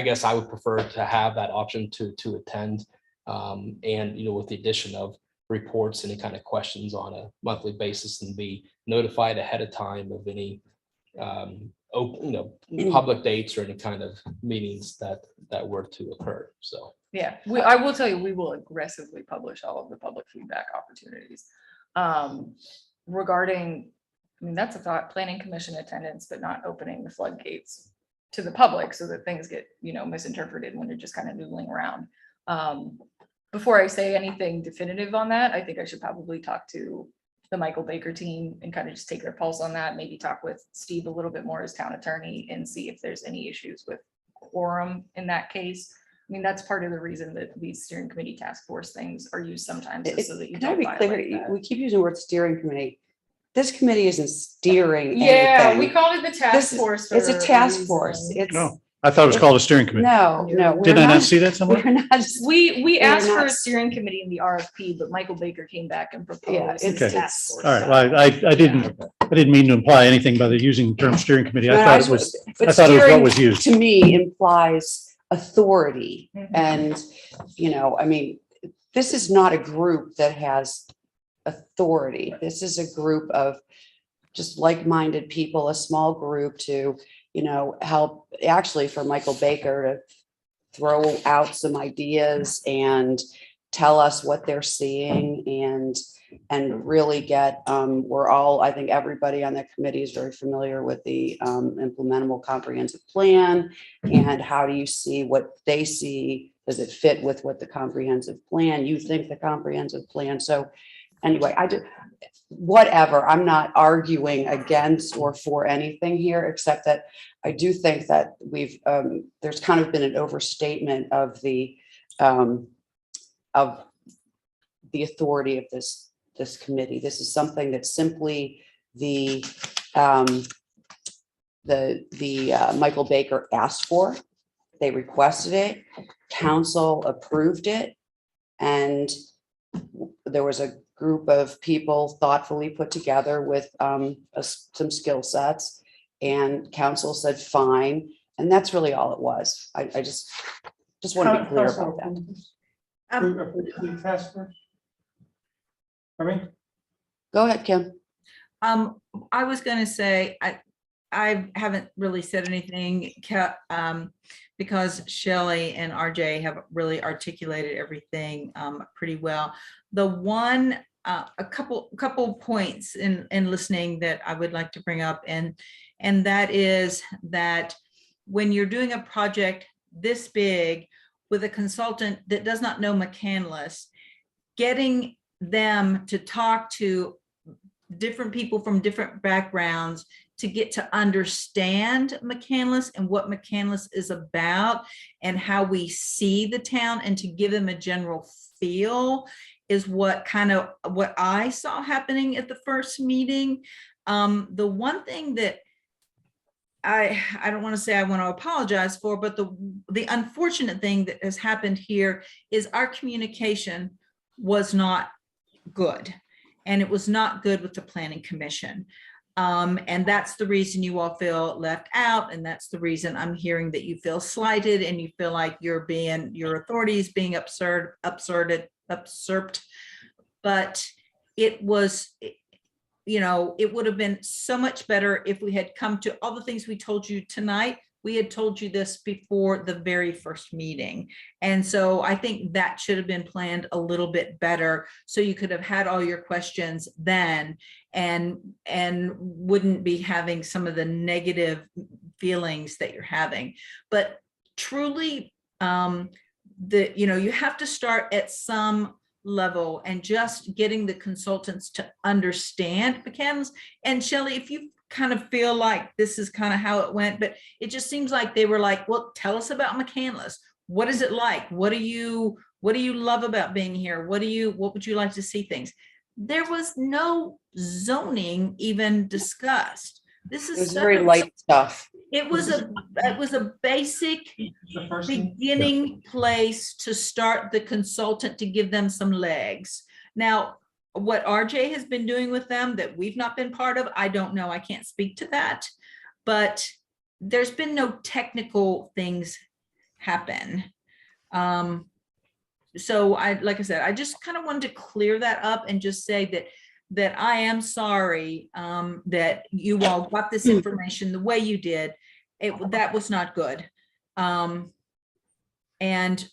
guess I would prefer to have that option to attend. And, you know, with the addition of reports, any kind of questions on a monthly basis, and be notified ahead of time of any public dates or any kind of meetings that were to occur. So.
Yeah, I will tell you, we will aggressively publish all of the public feedback opportunities. Regarding, I mean, that's a thought, planning commission attendance, but not opening the floodgates to the public so that things get, misinterpreted when you're just kind of noodling around. Before I say anything definitive on that, I think I should probably talk to the Michael Baker team and kind of just take their pulse on that. Maybe talk with Steve a little bit more as town attorney and see if there's any issues with quorum in that case. I mean, that's part of the reason that these steering committee task force things are used sometimes, is so that you
Can I
don't
be clear?
violate that.
We keep using the word steering committee. This committee isn't steering
Yeah,
anything.
we called it the task
This is-
force.
It's a
for
task
reason.
force. It's,
No, I thought it was called a steering committee.
no.
Did
we're
I not see that somewhere?
We're not.
We
We're
asked for
not-
a steering committee in the RFP, but Michael Baker came back and
Yeah,
proposed
it's-
his
Okay.
task force.
All right, well, I didn't mean to imply anything by the using the term steering committee. I
No,
thought it was,
but
I thought it was what
steering
was used.
To me implies authority.
Mhm.
And, I mean, this is not a group that has authority. This is a group of just like-minded people, a small group to, help, actually for Michael Baker to throw out some ideas and tell us what they're seeing and really get, I think everybody on that committee is very familiar with the implementable comprehensive plan. And how do you see what they see? Does it fit with what the comprehensive plan, you think the comprehensive plan? So anyway, whatever, I'm not arguing against or for anything here, except that I do think that there's kind of been an overstatement of the authority of this committee. This is something that simply the Michael Baker asked for. They requested it, council approved it, and there was a group of people thoughtfully put together with some skill sets, and council said fine, and that's really all it was. I just want to be clear about that.
The task force? I mean,
Go ahead, Kim.
I was gonna say, I haven't really said anything, because Shelley and RJ have really articulated everything pretty well. The one, a couple points in listening that I would like to bring up, and that is that when you're doing a project this big with a consultant that does not know McCandless, getting them to talk to different people from different backgrounds to get to understand McCandless and what McCandless is about and how we see the town, and to give them a general feel is what I saw happening at the first meeting. The one thing that I don't want to say I want to apologize for, but the unfortunate thing that has happened here is our communication was not good, and it was not good with the planning commission. And that's the reason you all feel left out. And that's the reason I'm hearing that you feel slighted and you feel like your authority is being usurped. But it was, it would have been so much better if we had come to all the things we told you tonight. We had told you this before the very first meeting. And so I think that should have been planned a little bit better, so you could have had all your questions then and wouldn't be having some of the negative feelings that you're having. But truly, you have to start at some level and just getting the consultants to understand McCandless. And Shelley, if you kind of feel like this is kind of how it went, but it just seems like they were like, well, tell us about McCandless. What is it like? What do you love about being here? What would you like to see things? There was no zoning even discussed. This is
It was very light stuff.
It was a basic beginning place to start the consultant, to give them some legs. Now, what RJ has been doing with them that we've not been part of, I don't know. I can't speak to that. But there's been no technical things happen. So like I said, I just kind of wanted to clear that up and just say that I am sorry that you all got this information the way you did. That was not good. And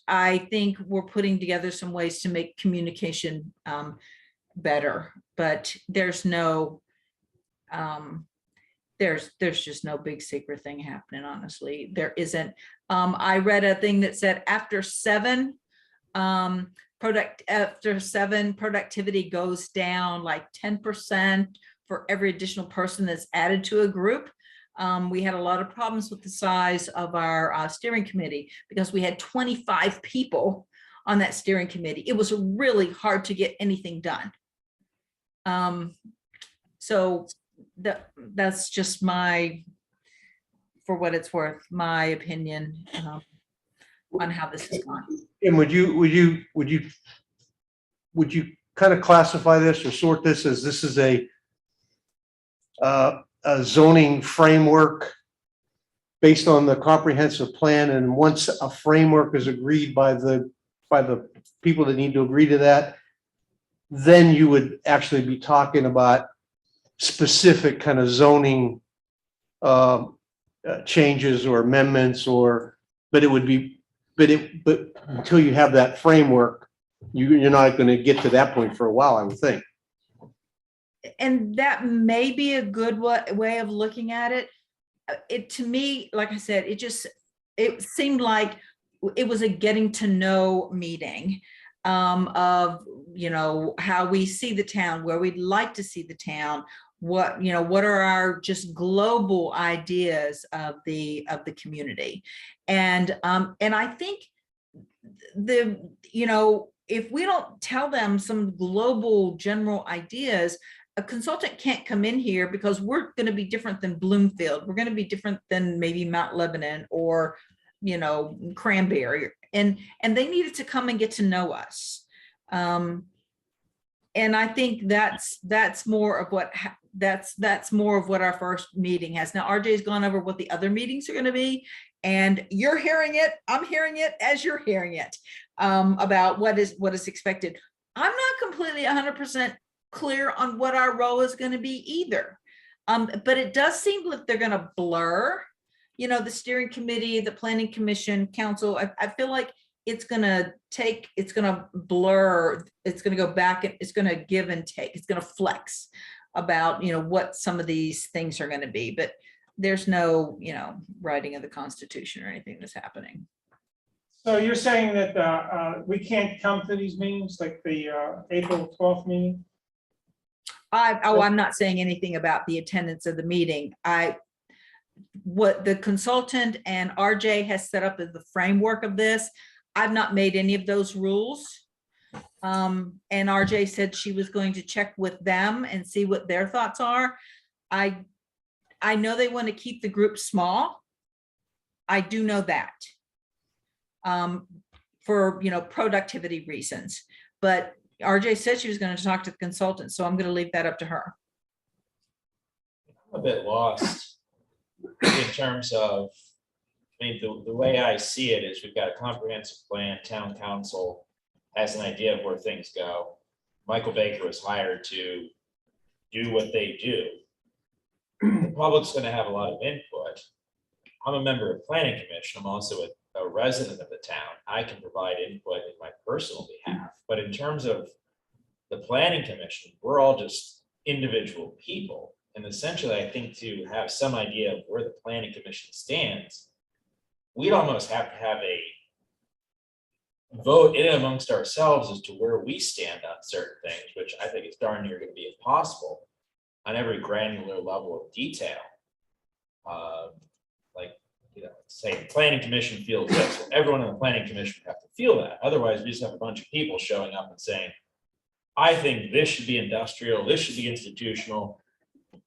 I think we're putting together some ways to make communication better, but there's no, there's just no big secret thing happening, honestly. There isn't. I read a thing that said after seven, productivity goes down like 10% for every additional person that's added to a group. We had a lot of problems with the size of our steering committee because we had 25 people on that steering committee. It was really hard to get anything done. So that's just my, for what it's worth, my opinion on how this has gone.
And would you kind of classify this or sort this as this is a zoning framework based on the comprehensive plan, and once a framework is agreed by the people that need to agree to that, then you would actually be talking about specific kind of zoning changes or amendments, but until you have that framework, you're not going to get to that point for a while, I would think.
And that may be a good way of looking at it. It, to me, like I said, it seemed like it was a getting to know meeting of, how we see the town, where we'd like to see the town, what are our just global ideas of the community. And I think if we don't tell them some global general ideas, a consultant can't come in here because we're going to be different than Bloomfield. We're going to be different than maybe Mount Lebanon or, Cranberry. And they needed to come and get to know us. And I think that's more of what our first meeting has. Now, RJ's gone over what the other meetings are going to be, and you're hearing it. I'm hearing it as you're hearing it about what is expected. I'm not completely 100% clear on what our role is going to be either. But it does seem like they're going to blur, the steering committee, the planning commission, council. I feel like it's going to blur, it's going to go back, and it's going to give and take. It's going to flex about, what some of these things are going to be, but there's no, writing of the Constitution or anything that's happening.
So you're saying that we can't come to these meetings, like the April 12th meeting?
I'm not saying anything about the attendance of the meeting. What the consultant and RJ has set up as the framework of this, I've not made any of those rules. And RJ said she was going to check with them and see what their thoughts are. I know they want to keep the group small. I do know that for, productivity reasons, but RJ said she was going to talk to the consultant, so I'm going to leave that up to her.
I'm a bit lost in terms of, the way I see it is we've got a comprehensive plan, town council has an idea of where things go. Michael Baker was hired to do what they do. The public's going to have a lot of input. I'm a member of planning commission. I'm also a resident of the town. I can provide input in my personal behalf, but in terms of the planning commission, we're all just individual people. And essentially, I think to have some idea of where the planning commission stands, we'd almost have to have a vote in and amongst ourselves as to where we stand on certain things, which I think is darn near going to be impossible on every granular level of detail. Say the planning commission feels this, so everyone in the planning commission would have to feel that. Otherwise, we just have a bunch of people showing up and saying, I think this should be industrial, this should be institutional.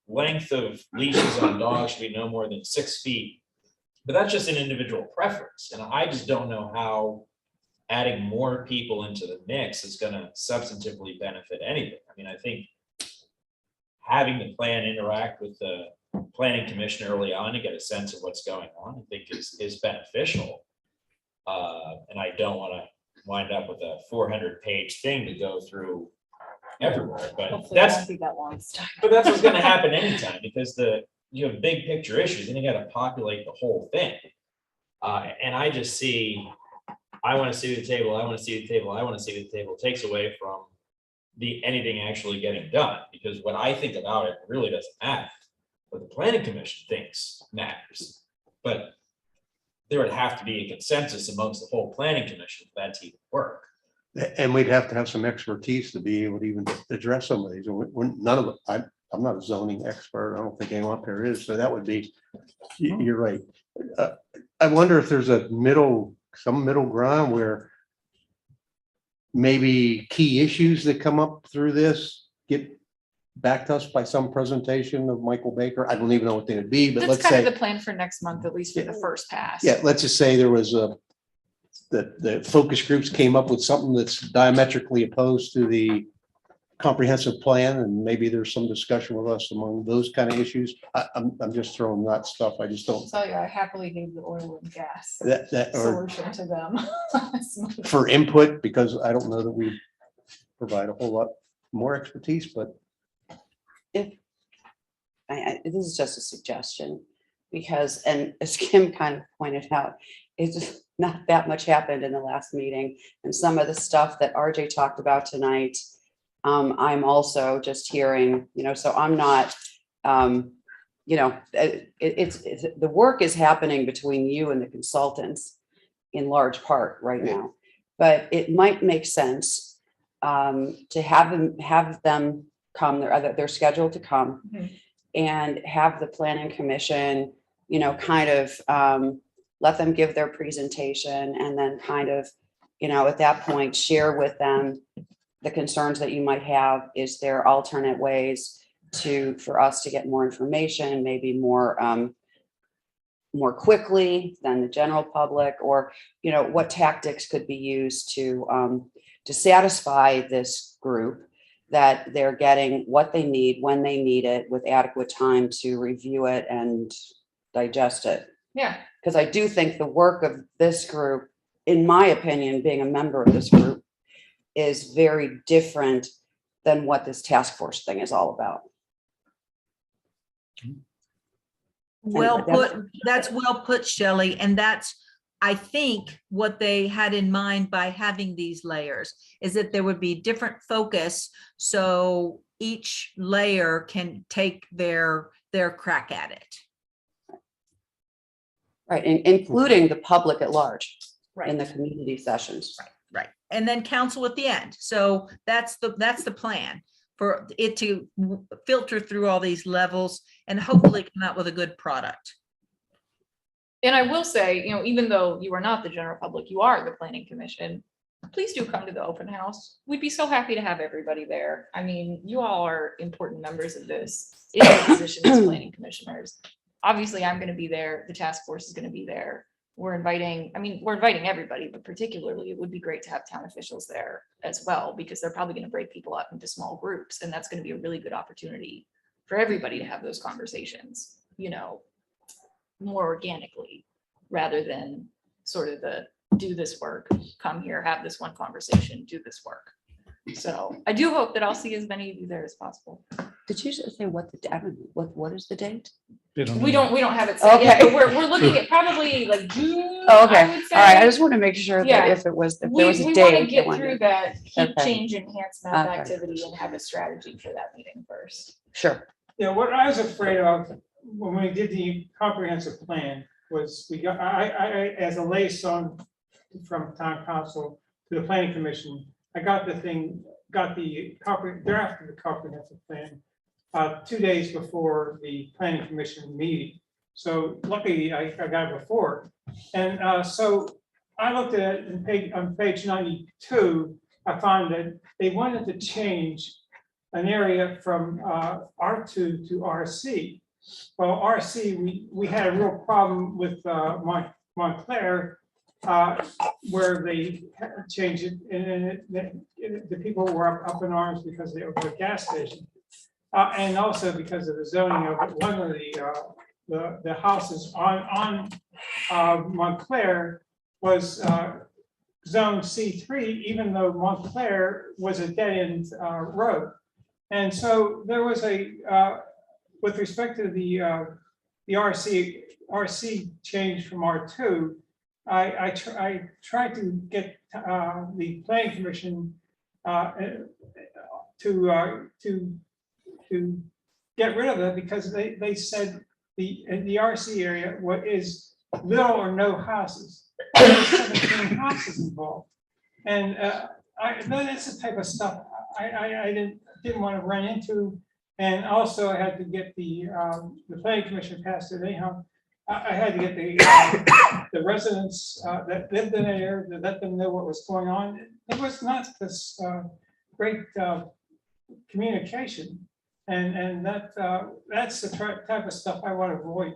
Length of leashes on dogs should be no more than 6 feet. But that's just an individual preference. And I just don't know how adding more people into the mix is gonna substantively benefit anything. I mean, I think having the plan interact with the planning commission early on to get a sense of what's going on, I think is beneficial. And I don't want to wind up with a 400-page thing to go through everywhere, but
Hopefully it
that's
won't be that long.
what's going to happen anytime, because you have big picture issues and you got to populate the whole thing. And I just see, I want to see the table, I want to see the table, I want to see the table, takes away from anything actually getting done, because what I think about it really doesn't matter. What the planning commission thinks matters, but there would have to be a consensus amongst the whole planning commission for that to even work.
And we'd have to have some expertise to be able to even address some of these. None of it, I'm not a zoning expert. I don't think anyone up there is. So that would be, you're right. I wonder if there's some middle ground where maybe key issues that come up through this get back to us by some presentation of Michael Baker. I don't even know what they would be, but
That's
let's
kind of
say,
the plan for next month, at least for the first pass.
yeah, let's just say there was the focus groups came up with something that's diametrically opposed to the comprehensive plan, and maybe there's some discussion with us among those kind of issues. I'm just throwing that stuff. I just don't,
So yeah, I happily gave the oil and gas
that, or
solution to them.
for input, because I don't know that we provide a whole lot more expertise, but
This is just a suggestion, because, and as Kim kind of pointed out, it's just not that much happened in the last meeting. And some of the stuff that RJ talked about tonight, I'm also just hearing, so I'm not, it's the work is happening between you and the consultants in large part right now. But it might make sense to have them come, they're scheduled to come, and have the planning commission, kind of let them give their presentation, and then kind of, at that point, share with them the concerns that you might have. Is there alternate ways for us to get more information, maybe more quickly than the general public, or, what tactics could be used to satisfy this group that they're getting what they need when they need it, with adequate time to review it and digest it.
Yeah.
Because I do think the work of this group, in my opinion, being a member of this group, is very different than what this task force thing is all about.
Well
Anyway,
put, that's well put, Shelley, and that's, I think, what they had in mind by having these layers, is that there would be different focus, so each layer can take their crack at it.
Right, including the public at large in
Right,
the community sessions.
right. And then council at the end. So that's the plan, for it to filter through all these levels and hopefully come out with a good product.
And I will say, even though you are not the general public, you are the planning commission, please do come to the open house. We'd be so happy to have everybody there. I mean, you all are important members of this in your position as planning commissioners. Obviously, I'm going to be there. The task force is going to be there. We're inviting everybody, but particularly it would be great to have town officials there as well, because they're probably going to break people up into small groups. And that's going to be a really good opportunity for everybody to have those conversations, more organically, rather than sort of do this work, come here, have this one conversation, do this work. So I do hope that I'll see as many of you there as possible.
Did you say what what is the date?
We don't have it set yet, but we're looking at probably like June.
Oh, okay.
I would
All right. I
say.
just want to make sure
Yeah.
that if there was a
We want to
date.
get
I wanted-
through that heat
Okay.
change enhancement
Okay.
activity and have a strategy for that meeting first.
Sure.
Yeah, what I was afraid of when we did the comprehensive plan was I as a liaison from town council to the planning commission, I got the draft of the comprehensive plan 2 days before the planning commission meeting. So luckily I got it before. And so I looked at it on page 92, I found that they wanted to change an area from R2 to RC. Well, RC, we had a real problem with Montclair, where they changed it, and the people were up in arms because they were a gas station. And also because of the zoning of it. One of the houses on Montclair was zone C3, even though Montclair was a dead-end road. And so there was with respect to the RC change from R2, I tried to get the planning commission to get rid of it because they said the RC area is little or no houses. There's 17 houses involved. And that's the type of stuff I didn't want to run into. And also I had to get the planning commission passed it anyhow. I had to get the residents that lived in the area to let them know what was going on. It was not this great communication. And that's the type of stuff I want to avoid.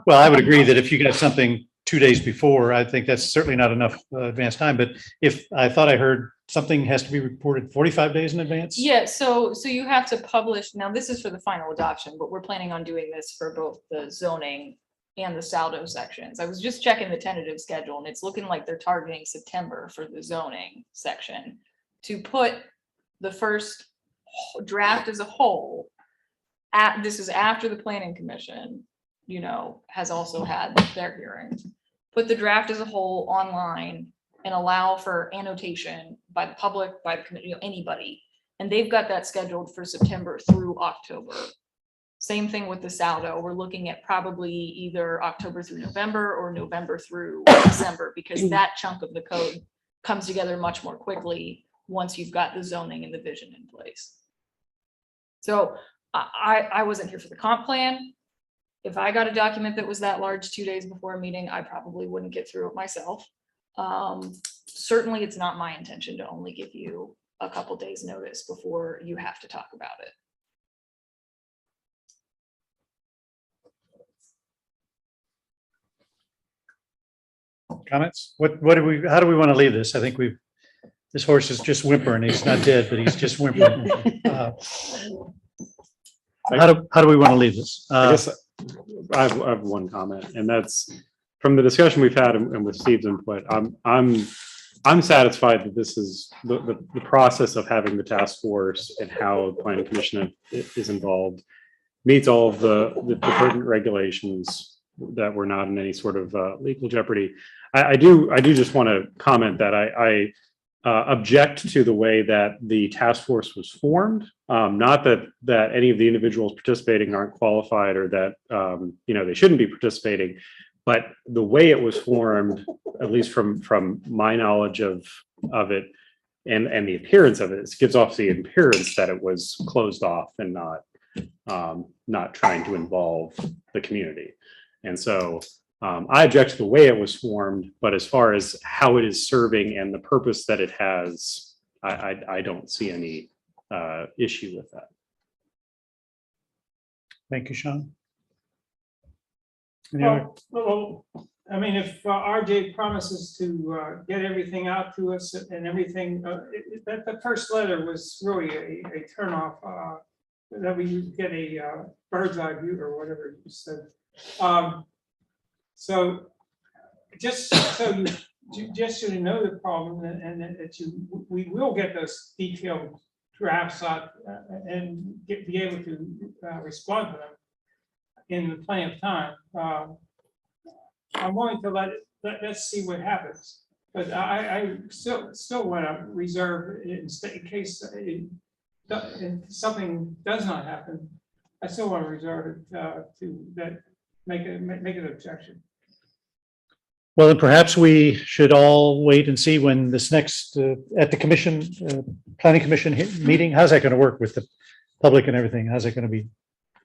Well, I would agree that if you got something 2 days before, I think that's certainly not enough advance time. But if I thought I heard something has to be reported 45 days in advance.
Yeah, so you have to publish, now this is for the final adoption, but we're planning on doing this for both the zoning and the Saldo sections. I was just checking the tentative schedule and it's looking like they're targeting September for the zoning section to put the first draft as a whole. This is after the planning commission, has also had their hearing. Put the draft as a whole online and allow for annotation by the public, by the committee, anybody. And they've got that scheduled for September through October. Same thing with the Saldo. We're looking at probably either October through November or November through December, because that chunk of the code comes together much more quickly once you've got the zoning and the vision in place. So I wasn't here for the comp plan. If I got a document that was that large 2 days before a meeting, I probably wouldn't get through it myself. Certainly it's not my intention to only give you a couple days notice before you have to talk about it.
Comments? How do we want to leave this? I think this horse is just whimpering. He's not dead, but he's just whimpering. How do we want to leave this?
I guess I have one comment, and that's from the discussion we've had and with Steve's input. I'm satisfied that this is the process of having the task force and how the planning commission is involved meets all of the pertinent regulations, that we're not in any sort of legal jeopardy. I do just want to comment that I object to the way that the task force was formed. Not that any of the individuals participating aren't qualified or that they shouldn't be participating, but the way it was formed, at least from my knowledge of it and the appearance of it gives off the appearance that it was closed off and not trying to involve the community. And so I object to the way it was formed, but as far as how it is serving and the purpose that it has, I don't see any issue with that.
Thank you, Sean. Any other-
Well, I mean, if RJ promises to get everything out to us and everything, that the first letter was really a turnoff, that we get a bird's eye view or whatever you said. So just so you know the problem and that we will get those detailed drafts out and be able to respond to them in plenty of time. I'm willing to let's see what happens, but I still want to reserve in case something does not happen. I still want to reserve it to that make an objection.
Well, then perhaps we should all wait and see when this next at the commission, planning commission meeting. How's that going to work with the public and everything? How's that going to be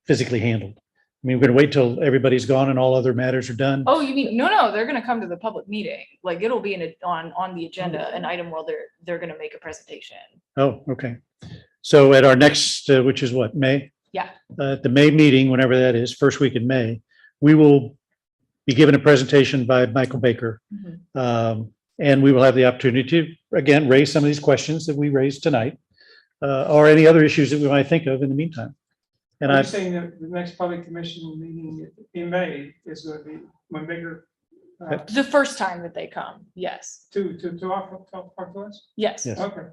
physically handled? I mean, we're going to wait till everybody's gone and all other matters are done.
Oh, you mean, no, they're gonna come to the public meeting. Like it'll be on the agenda, an item where they're gonna make a presentation.
Oh, okay. So at our next, which is what, May?
Yeah.
The May meeting, whenever that is, first week in May, we will be given a presentation by Michael Baker. And we will have the opportunity to, again, raise some of these questions that we raised tonight, or any other issues that we might think of in the meantime. And
Are you
I,
saying that the next public commission meeting in May is going to be when Baker
The first time that they come, yes,
to talk to us?
yes.
Yes.
Okay.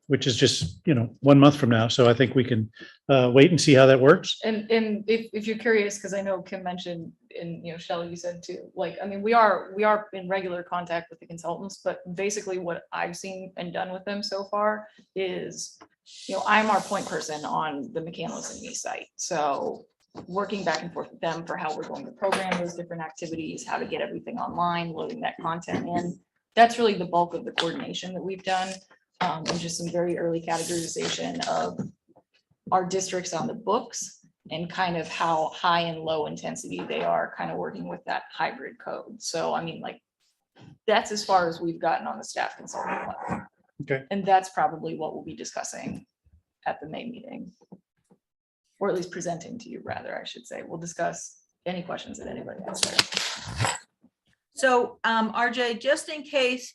which is just, 1 month from now. So I think we can wait and see how that works.
And if you're curious, because I know Kim mentioned, and Shelley, you said too, like, I mean, we are in regular contact with the consultants, but basically what I've seen and done with them so far is, I'm our point person on the McCandless and me site. So working back and forth with them for how we're going to program those different activities, how to get everything online, loading that content in. That's really the bulk of the coordination that we've done. And just some very early categorization of our districts on the books and kind of how high and low intensity they are, kind of working with that hybrid code. So I mean, like, that's as far as we've gotten on the staff consultant level.
Okay.
And that's probably what we'll be discussing at the May meeting. Or at least presenting to you, rather, I should say. We'll discuss any questions that anybody has there.
So RJ, just in case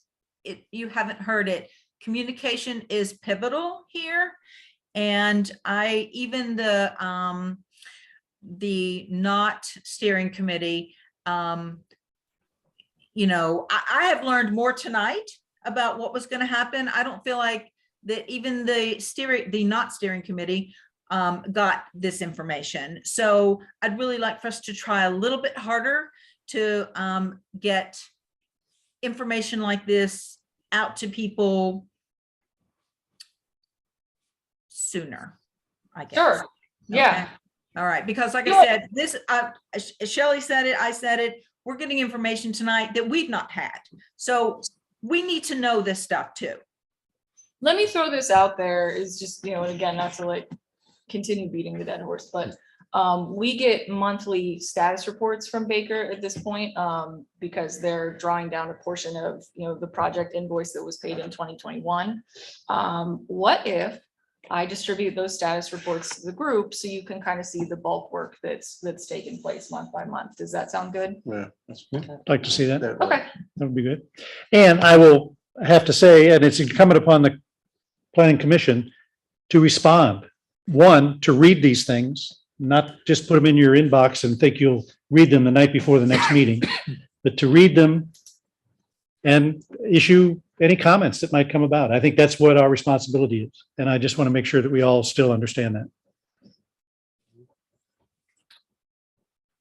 you haven't heard it, communication is pivotal here. And even the not steering committee, I have learned more tonight about what was going to happen. I don't feel like that even the not steering committee got this information. So I'd really like for us to try a little bit harder to get information like this out to people sooner, I guess.
Sure. Yeah.
Okay. All right. Because like I said, this, Shelley said it, I said it, we're getting information tonight that we've not had. So we need to know this stuff too.
Let me throw this out there is just, and again, not to like continue beating the dead horse, but we get monthly status reports from Baker at this point because they're drawing down a portion of, the project invoice that was paid in 2021. What if I distribute those status reports to the group so you can kind of see the bulk work that's taking place month by month? Does that sound good?
Yeah, that's good. I'd like to see that.
Okay.
That would be good. And I will have to say, and it's incumbent upon the Planning Commission to respond. One, to read these things, not just put them in your inbox and think you'll read them the night before the next meeting, but to read them and issue any comments that might come about. I think that's what our responsibility is. And I just want to make sure that we all still understand that.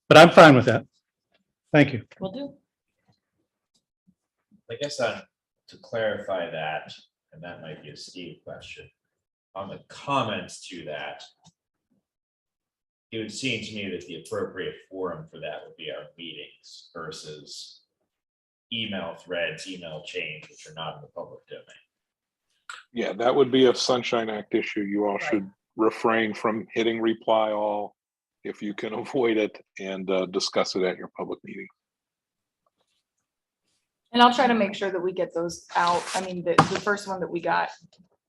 But I'm fine with that. Thank you.
Will do.
I guess to clarify that, and that might be a Steve question, on the comments to that, it would seem to me that the appropriate forum for that would be our meetings versus email threads, email chains, which are not in the public domain.
Yeah, that would be a Sunshine Act issue. You all should refrain from hitting reply all if you can avoid it, and discuss it at your public meeting.
And I'll try to make sure that we get those out. I mean, the first one that we got,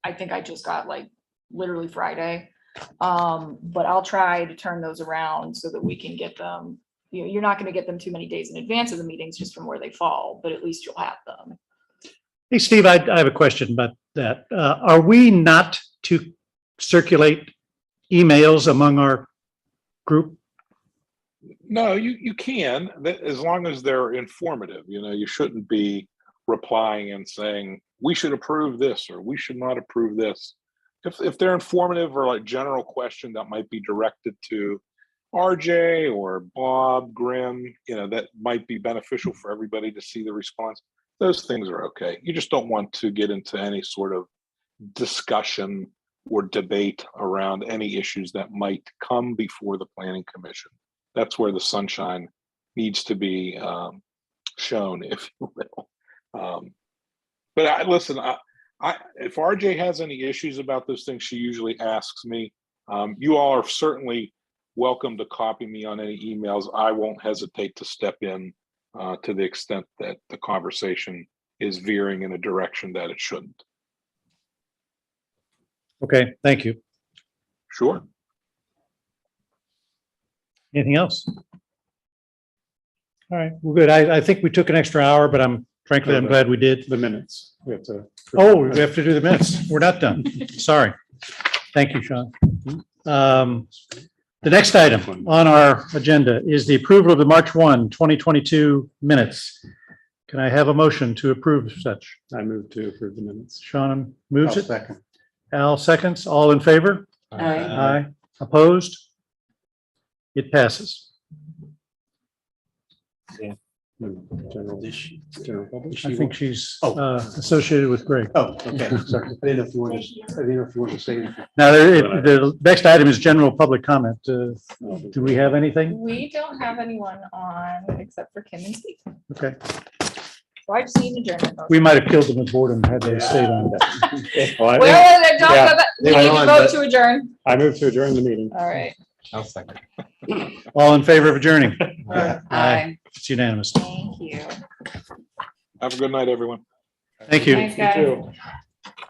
I think I just got like literally Friday. But I'll try to turn those around so that we can get them. You're not going to get them too many days in advance of the meetings just from where they fall, but at least you'll have them.
Hey, Steve, I have a question about that. Are we not to circulate emails among our group?
No, you can, as long as they're informative. You shouldn't be replying and saying, we should approve this or we should not approve this. If they're informative or like general question that might be directed to RJ or Bob Grimm, that might be beneficial for everybody to see the response. Those things are okay. You just don't want to get into any sort of discussion or debate around any issues that might come before the Planning Commission. That's where the sunshine needs to be shown, if you will. But listen, if RJ has any issues about those things, she usually asks me. You all are certainly welcome to copy me on any emails. I won't hesitate to step in to the extent that the conversation is veering in a direction that it shouldn't.
Okay, thank you.
Sure.
Anything else? All right, well, good. I think we took an extra hour, but frankly, I'm glad we did.
The minutes. We have to.
Oh, we have to do the minutes. We're not done. Sorry. Thank you, Sean. The next item on our agenda is the approval of the March 1, 2022 minutes. Can I have a motion to approve such?
I move to approve the minutes.
Sean moves
I'll
it.
second.
Al seconds. All in favor?
Aye.
Aye. Opposed? It passes.
General public.
I think she's
Oh.
associated with Greg.
Oh, okay, sorry. I didn't know if you wanted, I didn't know if you wanted to say anything.
Now, the next item is general public comment. Do we have anything?
We don't have anyone on except for Kim and Steve.
Okay.
So I just need an adjournment.
We might have killed them with boredom had they stayed on.
Well,
Well, they're done
Yeah.
with it. We
They
need
went
to
on,
vote
but-
to adjourn.
I move to adjourn the meeting.
All right.
I'll second.
All in favor of adjourning?
Aye.
It's unanimous.
Thank you.
Have a good night, everyone.
Thank you.
Thanks, guys.